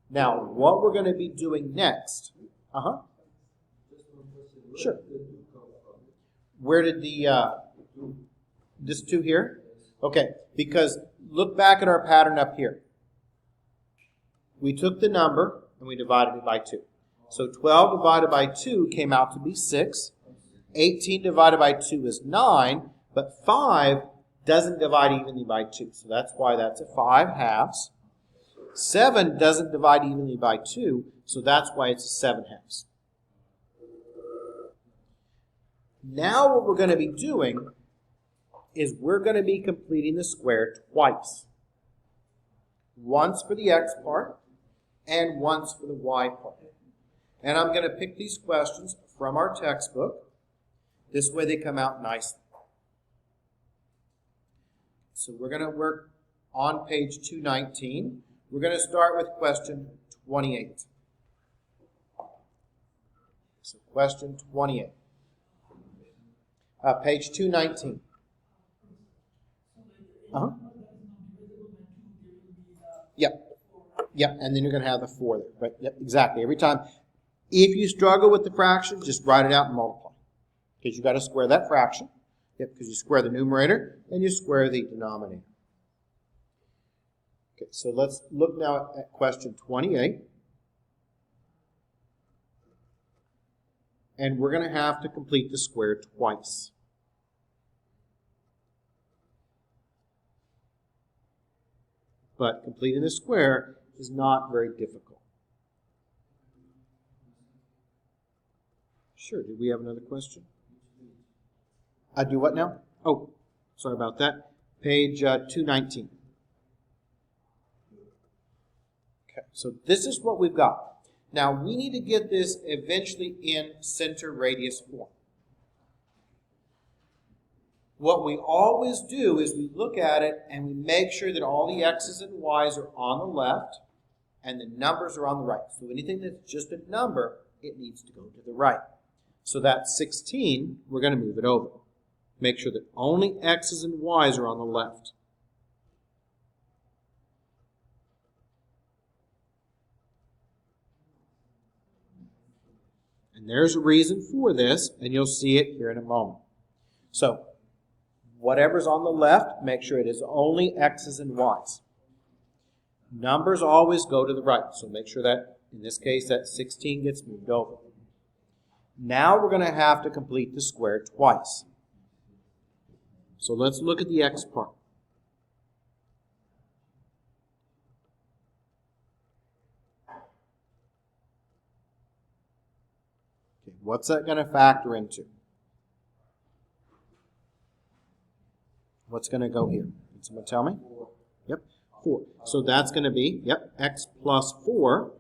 Now, what we're going to be doing next. Sure. Where did this 2 here? Okay, because look back at our pattern up here. We took the number and we divided it by 2. So 12 divided by 2 came out to be 6. 18 divided by 2 is 9, but 5 doesn't divide evenly by 2. So that's why that's a 5 halves. 7 doesn't divide evenly by 2, so that's why it's a 7 halves. Now what we're going to be doing is we're going to be completing the square twice. Once for the x part and once for the y part. And I'm going to pick these questions from our textbook. This way they come out nicely. So we're going to work on page 219. We're going to start with question 28. So question 28. Page 219. Yep. Yep, and then you're going to have the 4 there. Right? Yep, exactly. Every time. If you struggle with the fraction, just write it out and multiply. Because you've got to square that fraction. Yep, because you square the numerator and you square the denominator. Okay, so let's look now at question 28. And we're going to have to complete the square twice. But completing the square is not very difficult. Sure, did we have another question? I do what now? Oh, sorry about that. Page 219. Okay, so this is what we've got. Now, we need to get this eventually in center radius form. What we always do is we look at it and we make sure that all the x's and y's are on the left and the numbers are on the right. So anything that's just a number, it needs to go to the right. So that 16, we're going to move it over. Make sure that only x's and y's are on the left. And there's a reason for this, and you'll see it here in a moment. So, whatever's on the left, make sure it is only x's and y's. Numbers always go to the right, so make sure that, in this case, that 16 gets moved over. Now we're going to have to complete the square twice. So let's look at the x part. Okay, what's that going to factor into? What's going to go here? Can someone tell me? Yep, 4. So that's going to be, yep, x plus 4.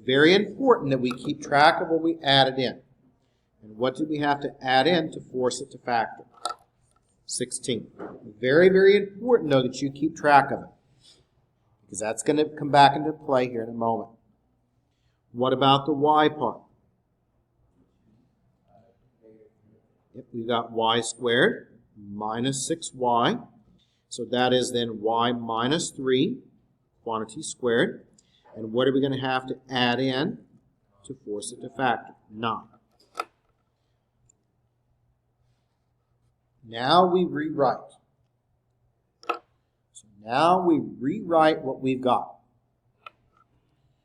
Very important that we keep track of what we added in. And what did we have to add in to force it to factor? 16. Very, very important, though, that you keep track of it. Because that's going to come back into play here in a moment. What about the y part? Yep, we've got y squared minus 6y. So that is then y minus 3, quantity squared. And what are we going to have to add in to force it to factor? 9. Now we rewrite. So now we rewrite what we've got.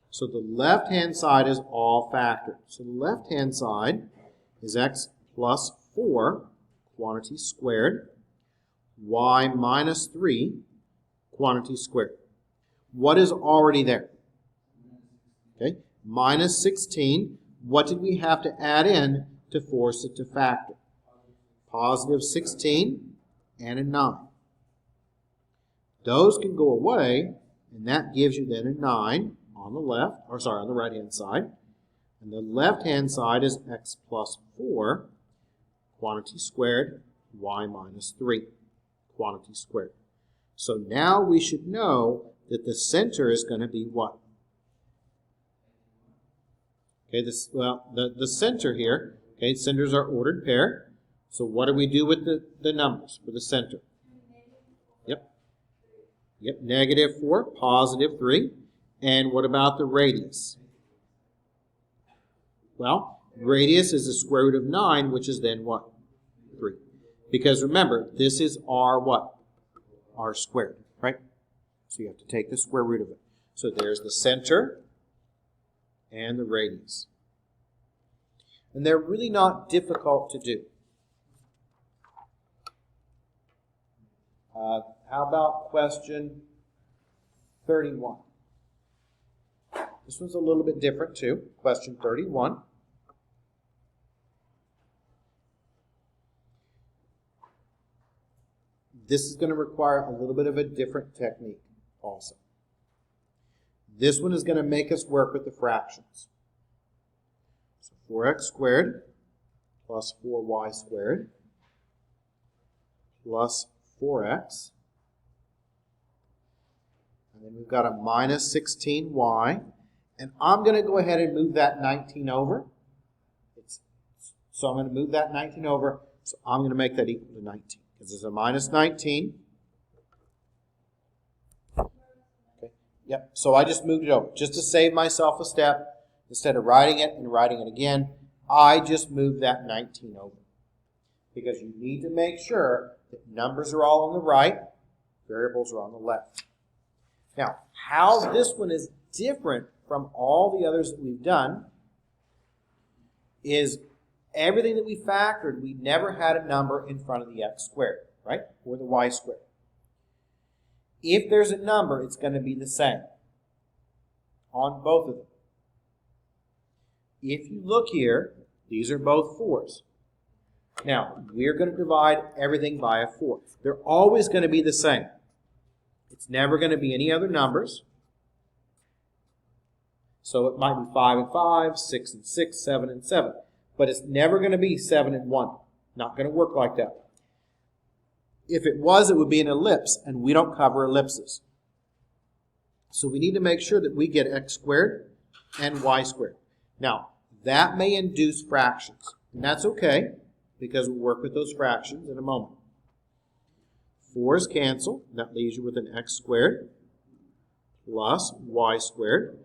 So the left-hand side is all factored. So the left-hand side is x plus 4, quantity squared, y minus 3, quantity squared. What is already there? Okay, minus 16. What did we have to add in to force it to factor? Positive 16 and a 9. Those can go away, and that gives you then a 9 on the left, or sorry, on the right-hand side. And the left-hand side is x plus 4, quantity squared, y minus 3, quantity squared. So now we should know that the center is going to be what? Okay, the center here, okay, centers are ordered pair. So what do we do with the numbers for the center? Yep, negative 4, positive 3. And what about the radius? Well, radius is the square root of 9, which is then what? 3. Because remember, this is r what? R squared, right? So you have to take the square root of it. So there's the center and the radius. And they're really not difficult to do. How about question 31? This one's a little bit different too. Question 31. This is going to require a little bit of a different technique also. This one is going to make us work with the fractions. So 4x squared plus 4y squared plus 4x. And then we've got a minus 16y. And I'm going to go ahead and move that 19 over. So I'm going to move that 19 over. So I'm going to make that equal to 19. Because it's a minus 19. Okay. Yep. So I just moved it over. Just to save myself a step, instead of writing it and writing it again, I just moved that 19 over. Because you need to make sure that numbers are all on the right, variables are on the left. Now, how this one is different from all the others that we've done is everything that we factored, we never had a number in front of the x squared, right? Or the y squared. If there's a number, it's going to be the same on both of them. If you look here, these are both 4s. Now, we're going to divide everything by a 4. They're always going to be the same. It's never going to be any other numbers. So it might be 5 and 5, 6 and 6, 7 and 7. But it's never going to be 7 and 1. Not going to work like that. If it was, it would be an ellipse, and we don't cover ellipses. So we need to make sure that we get x squared and y squared. Now, that may induce fractions, and that's okay, because we'll work with those fractions in a moment. 4's cancel. That leaves you with an x squared plus y squared.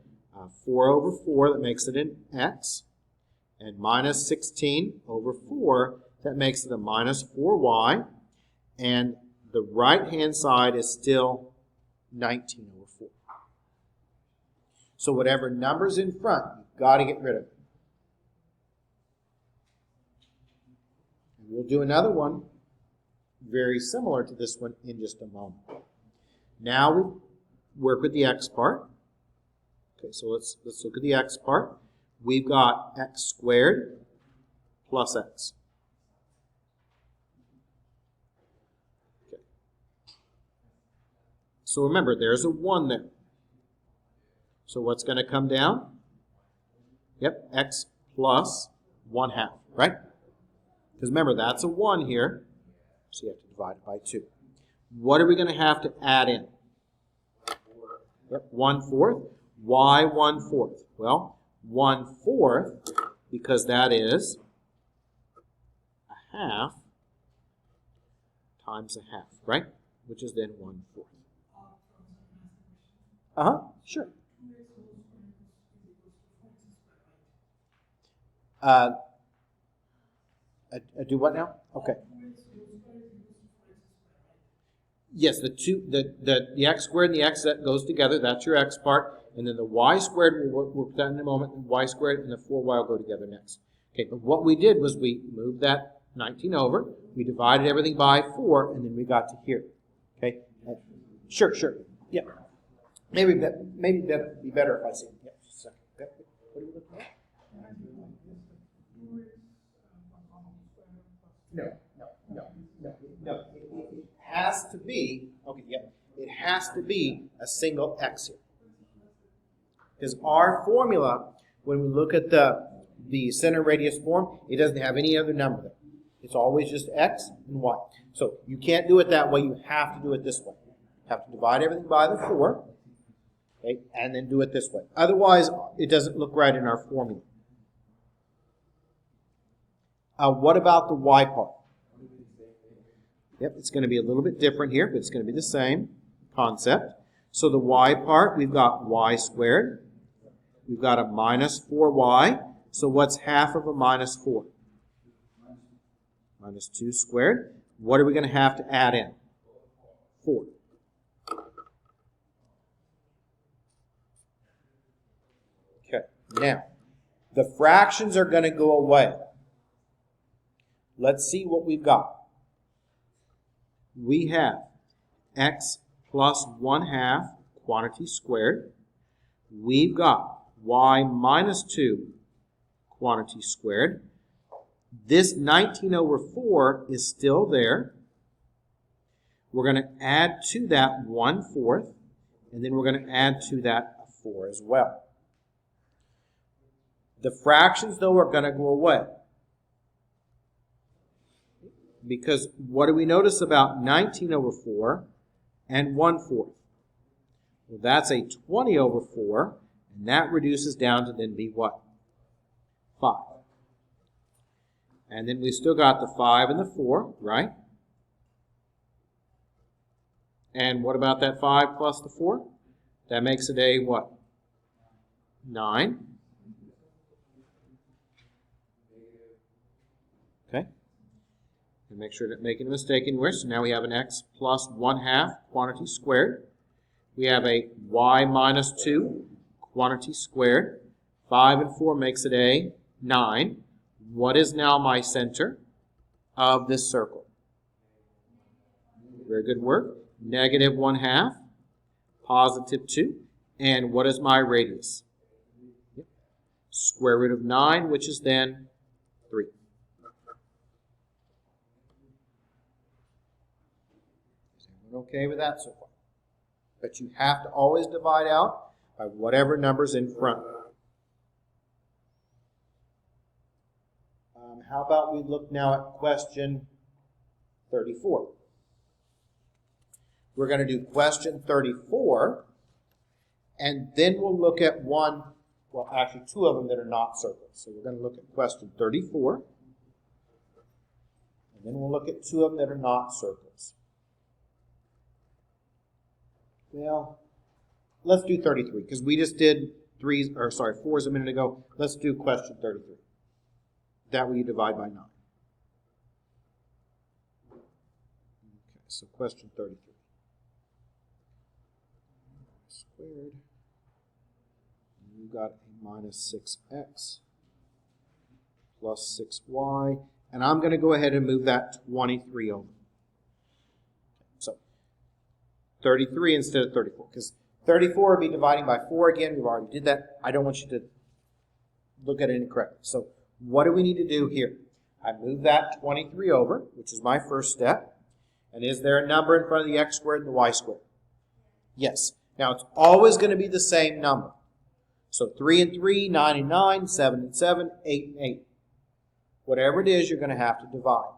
4 over 4, that makes it an x. And minus 16 over 4, that makes it a minus 4y. And the right-hand side is still 19 over 4. So whatever number's in front, you've got to get rid of it. And we'll do another one very similar to this one in just a moment. Now we work with the x part. Okay, so let's look at the x part. We've got x squared plus x. Okay. So remember, there's a 1 there. So what's going to come down? Yep, x plus 1/2, right? Because remember, that's a 1 here. So you have to divide it by 2. What are we going to have to add in? Yep, 1/4. Why 1/4? Well, 1/4, because that is a half times a half, right? Which is then 1/4. Sure. Do what now? Okay. Yes, the x squared and the x that goes together, that's your x part. And then the y squared, we'll put that in a moment, and y squared and the 4y will go together next. Okay, but what we did was we moved that 19 over. we divided everything by 4, and then we got to here. Okay? Sure. Yeah. Maybe that'd be better if I say, yeah, just a second. What are you looking at? No. It has to be, okay, yeah. It has to be a single x here. Because our formula, when we look at the center radius form, it doesn't have any other number there. It's always just x and y. So you can't do it that way. You have to do it this way. You have to divide everything by the 4, okay, and then do it this way. Otherwise, it doesn't look right in our formula. What about the y part? Yep, it's going to be a little bit different here, but it's going to be the same concept. So the y part, we've got y squared. We've got a minus 4y. So what's half of a minus 4? Minus 2 squared. What are we going to have to add in? 4. Okay, now, the fractions are going to go away. Let's see what we've got. We have x plus 1/2 quantity squared. We've got y minus 2 quantity squared. This 19 over 4 is still there. We're going to add to that 1/4, and then we're going to add to that a 4 as well. The fractions, though, are going to go away. Because what do we notice about 19 over 4 and 1/4? Well, that's a 20 over 4, and that reduces down to then be what? 5. And then we still got the 5 and the 4, right? And what about that 5 plus the 4? That makes it a what? 9. Okay. And make sure not making a mistake anywhere. So now we have an x plus 1/2 quantity squared. We have a y minus 2 quantity squared. 5 and 4 makes it a 9. What is now my center of this circle? Very good work. Negative 1/2, positive 2. And what is my radius? Square root of 9, which is then 3. Is everyone okay with that so far? But you have to always divide out by whatever number's in front. How about we look now at question 34? We're going to do question 34, and then we'll look at one, well, actually 2 of them that are not circles. So we're going to look at question 34, and then we'll look at 2 of them that are not circles. Well, let's do 33, because we just did 4s a minute ago. Let's do question 33. That way you divide by 9. Okay, so question 33. Squared. You got a minus 6x plus 6y. And I'm going to go ahead and move that 23 over. So 33 instead of 34. Because 34 would be dividing by 4 again. We've already did that. I don't want you to look at it incorrectly. So what do we need to do here? I move that 23 over, which is my first step. And is there a number in front of the x squared and the y squared? Yes. Now it's always going to be the same number. So 3 and 3, 9 and 9, 7 and 7, 8 and 8. Whatever it is, you're going to have to divide.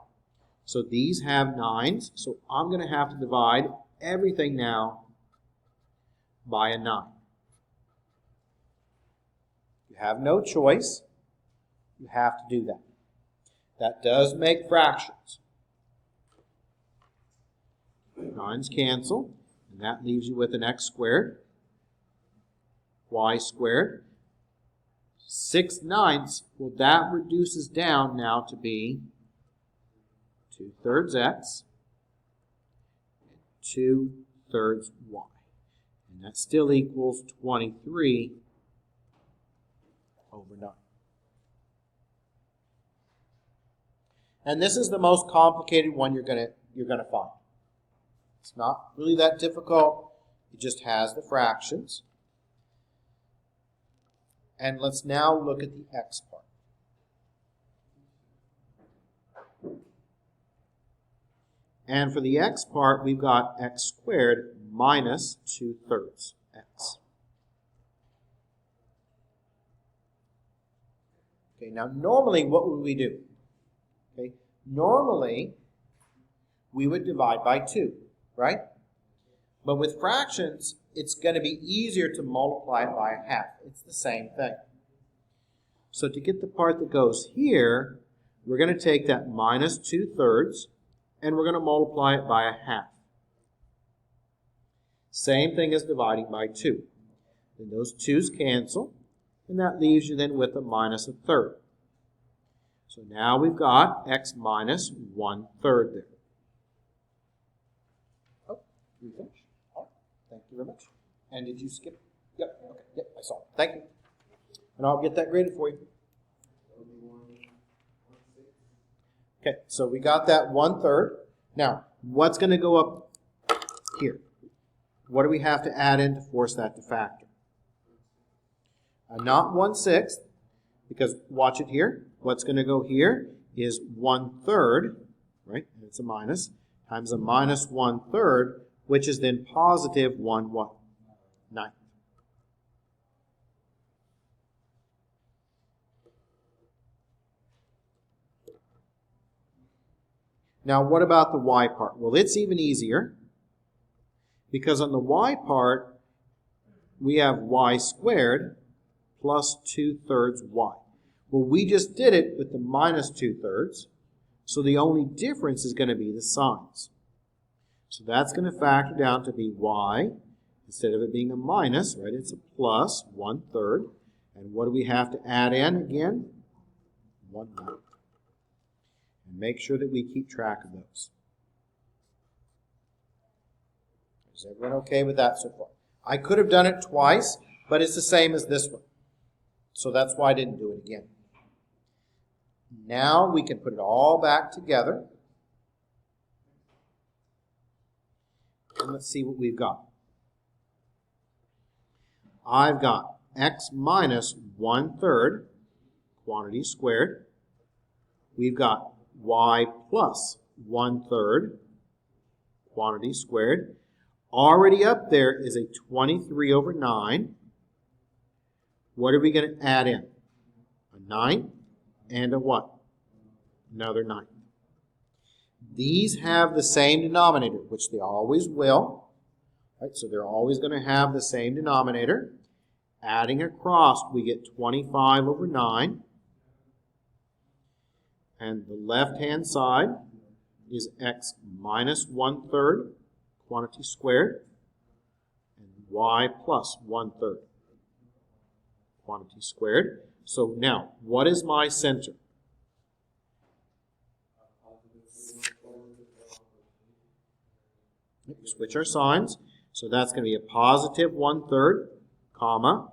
So these have 9s, so I'm going to have to divide everything now by a 9. You have no choice. You have to do that. That does make fractions. 9's cancel, and that leaves you with an x squared, y squared. 6 9ths, well, that reduces down now to be 2/3 x and 2/3 y. And that still equals 23 over 9. And this is the most complicated one you're gonna find. It's not really that difficult. It just has the fractions. And let's now look at the x part. And for the x part, we've got x squared minus 2/3 x. Okay, now normally what would we do? Okay, normally we would divide by 2, right? But with fractions, it's going to be easier to multiply it by a half. It's the same thing. So to get the part that goes here, we're going to take that minus 2/3 and we're going to multiply it by a half. Same thing as dividing by 2. Then those 2's cancel, and that leaves you then with a minus 1/3. So now we've got x minus 1/3 there. Oh, we finished. All right. Thank you very much. And did you skip? Yep. Okay. Yep. I saw it. Thank you. And I'll get that graded for you. Okay. So we got that 1/3. Now, what's going to go up here? What do we have to add in to force that to factor? Not 1/6, because watch it here. What's going to go here is 1/3, right? And it's a minus, times a minus 1/3, which is then positive 1 what? 9. Now, what about the y part? Well, it's even easier, because on the y part, we have y squared plus 2/3 y. Well, we just did it with the minus 2/3, so the only difference is going to be the signs. So that's going to factor down to be y. Instead of it being a minus, right, it's a plus 1/3. And what do we have to add in again? 1/9. And make sure that we keep track of those. Is everyone okay with that so far? I could have done it twice, but it's the same as this one. So that's why I didn't do it again. Now we can put it all back together. And let's see what we've got. I've got x minus 1/3, quantity squared. We've got y plus 1/3, quantity squared. Already up there is a 23/9. What are we going to add in? A 9 and a what? Another 9. These have the same denominator, which they always will. Right? So they're always going to have the same denominator. Adding across, we get 25/9. And the left-hand side is x minus 1/3, quantity squared, and y plus 1/3, quantity squared. So now, what is my center? Switch our signs. So that's going to be a positive 1/3, comma,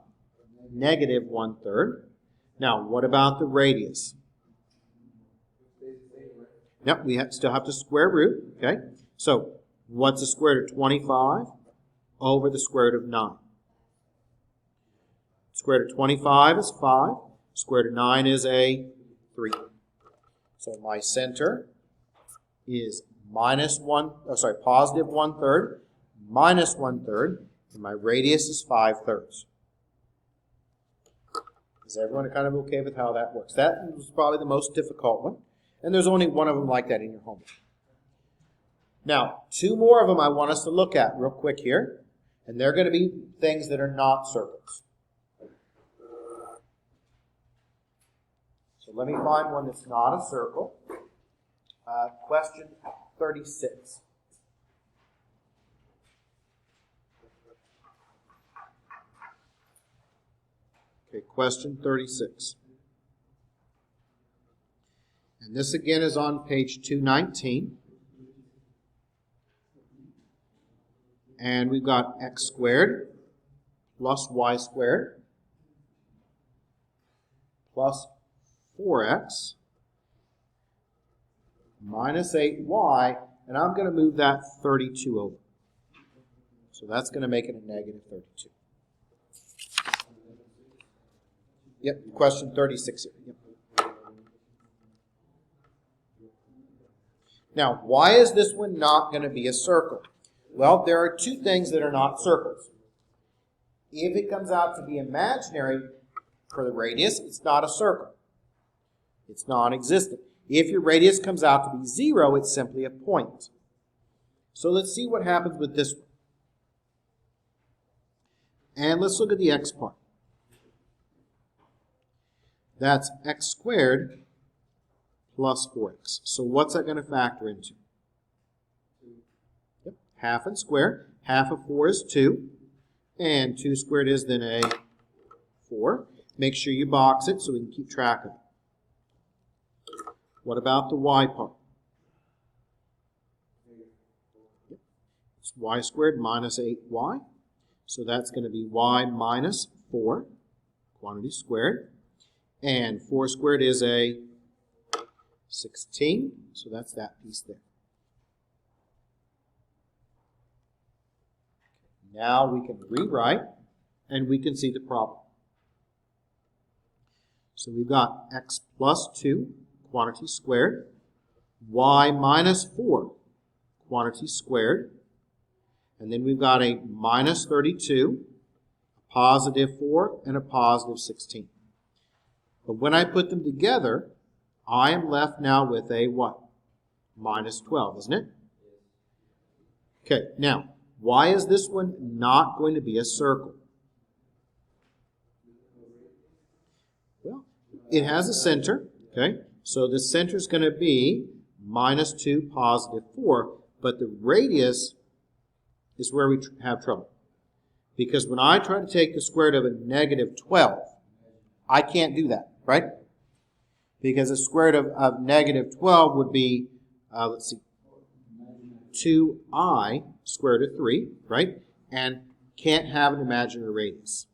negative 1/3. Now, what about the radius? Yep, we still have to square root, okay? So, what's the square root of 25 over the square root of 9? Square root of 25 is 5. Square root of 9 is a 3. So my center is positive 1/3, minus 1/3, and my radius is 5/3. Is everyone kind of okay with how that works? That was probably the most difficult one. And there's only one of them like that in your homework. Now, 2 more of them I want us to look at real quick here. And they're going to be things that are not circles. So let me find one that's not a circle. Question 36. Okay, question 36. And this again is on page 219. And we've got x squared plus y squared plus 4x minus 8y, and I'm going to move that 32 over. So that's going to make it a negative 32. Yep, question 36 here. Yep. Now, why is this one not going to be a circle? Well, there are two things that are not circles. If it comes out to be imaginary for the radius, it's not a circle. It's non-existent. If your radius comes out to be 0, it's simply a point. So let's see what happens with this one. And let's look at the x part. That's x squared plus 4x. So what's that going to factor into? Yep. Half and square. Half of 4 is 2. And 2 squared is then a 4. Make sure you box it so we can keep track of it. What about the y part? Yep. It's y squared minus 8y. So that's going to be y minus 4, quantity squared. And 4 squared is a 16. So that's that piece there. Now we can rewrite, and we can see the problem. So we've got x plus 2, quantity squared, y minus 4, quantity squared, and then we've got a minus 32, a positive 4, and a positive 16. But when I put them together, I am left now with a what? Minus 12, isn't it? Okay, now, why is this one not going to be a circle? Well, it has a center, okay? So the center is going to be minus 2, positive 4, but the radius is where we have trouble. Because when I try to take the square root of a negative 12, I can't do that, right? Because the square root of negative 12 would be, let's see, 2i square root of 3, right? And can't have an imaginary radius.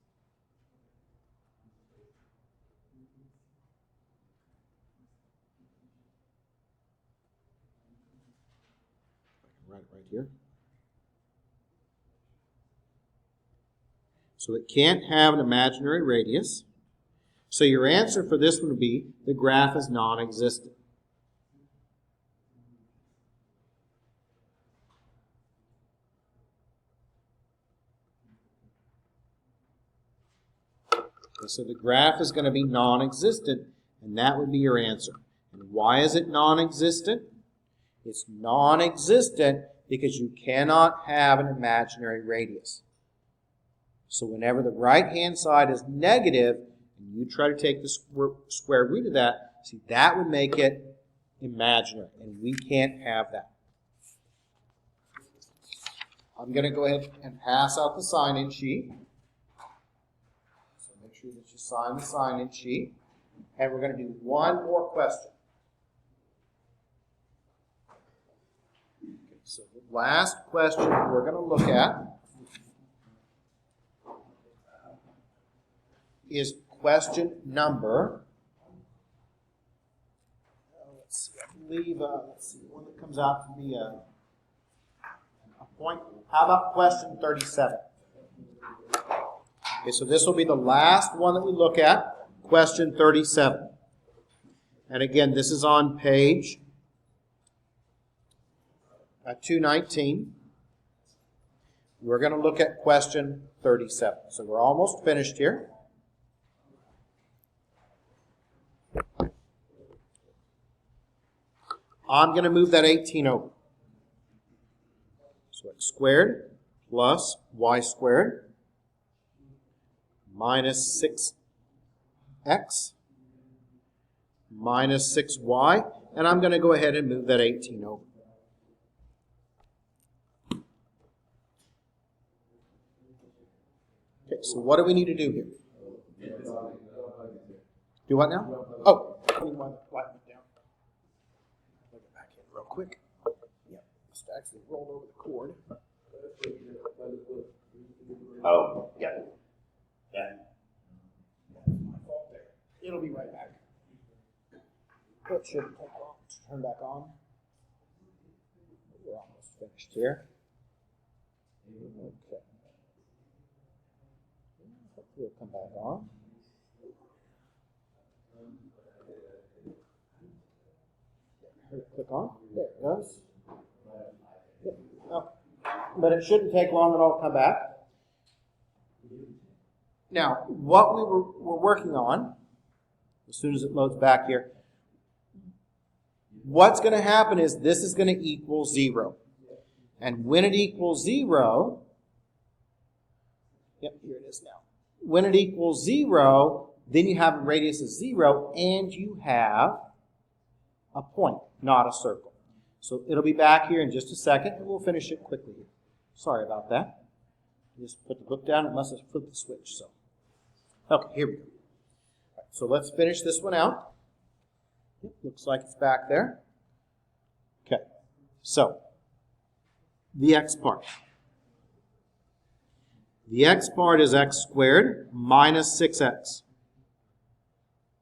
Write it right here. So it can't have an imaginary radius. So your answer for this one would be the graph is non-existent. Okay, so the graph is going to be non-existent, and that would be your answer. And why is it non-existent? It's non-existent because you cannot have an imaginary radius. So whenever the right-hand side is negative, and you try to take the square root of that, see, that would make it imaginary, and we can't have that. I'm going to go ahead and pass out the sign-in sheet. So make sure that you sign the sign-in sheet. And we're going to do one more question. Okay, so the last question we're going to look at is question number, let's see, I believe, let's see, one that comes out to be a point. How about question 37? Okay, so this will be the last one that we look at, question 37. And again, this is on page 219. We're going to look at question 37. So we're almost finished here. I'm going to move that 18 over. So x squared plus y squared minus 6x minus 6y. And I'm going to go ahead and move that 18 over. Okay, so what do we need to do here? Do what now? Oh, real quick. Yeah, just actually rolled over the cord. Oh, yeah. Yeah. My fault there. It'll be right back. It should turn back on. finished here. Okay. Hopefully it'll come back on. Click on. There it goes. Yep. Oh. But it shouldn't take long at all to come back. Now, what we're working on, as soon as it loads back here, what's going to happen is this is going to equal 0. And when it equals 0, yep, here it is now. When it equals 0, then you have a radius of 0, and you have a point, not a circle. So it'll be back here in just a second, and we'll finish it quickly. Sorry about that. Just put the book down. It must have flipped the switch. So, okay, here we go. Right, so let's finish this one out. Looks like it's back there. Okay, so the x part. The x part is x squared minus 6x.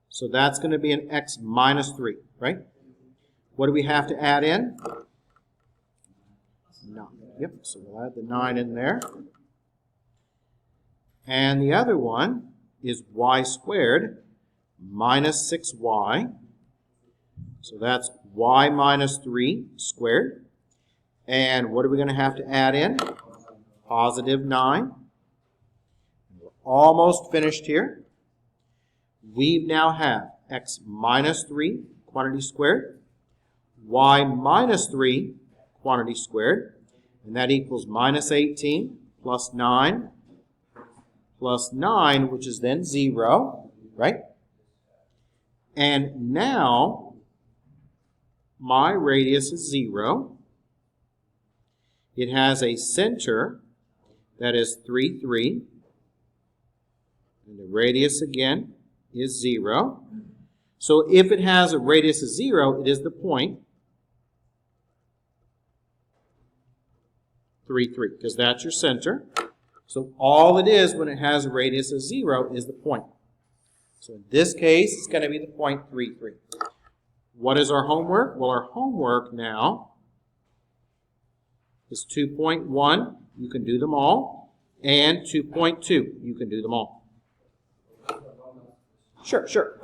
So that's going to be an x minus 3, right? What do we have to add in? 9. Yep, so we'll add the 9 in there. And the other one is y squared minus 6y. So that's y minus 3 squared. And what are we going to have to add in? Positive 9. We're almost finished here. We now have x minus 3 quantity squared, y minus 3 quantity squared, and that equals minus 18 plus 9 plus 9, which is then 0, right? And now my radius is 0. It has a center that is 3, 3, and the radius again is 0. So if it has a radius of 0, it is the point 3, 3, because that's your center. So all it is when it has a radius of 0 is the point. So in this case, it's going to be the point 3, 3. What is our homework? Well, our homework now is 2.1. You can do them all. And 2.2. You can do them all. Sure, sure.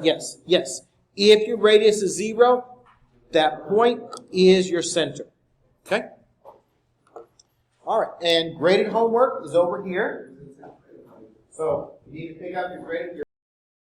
Yes, yes. If your radius is 0, that point is your center. Okay? All right, and graded homework is over here. So you need to pick up your graded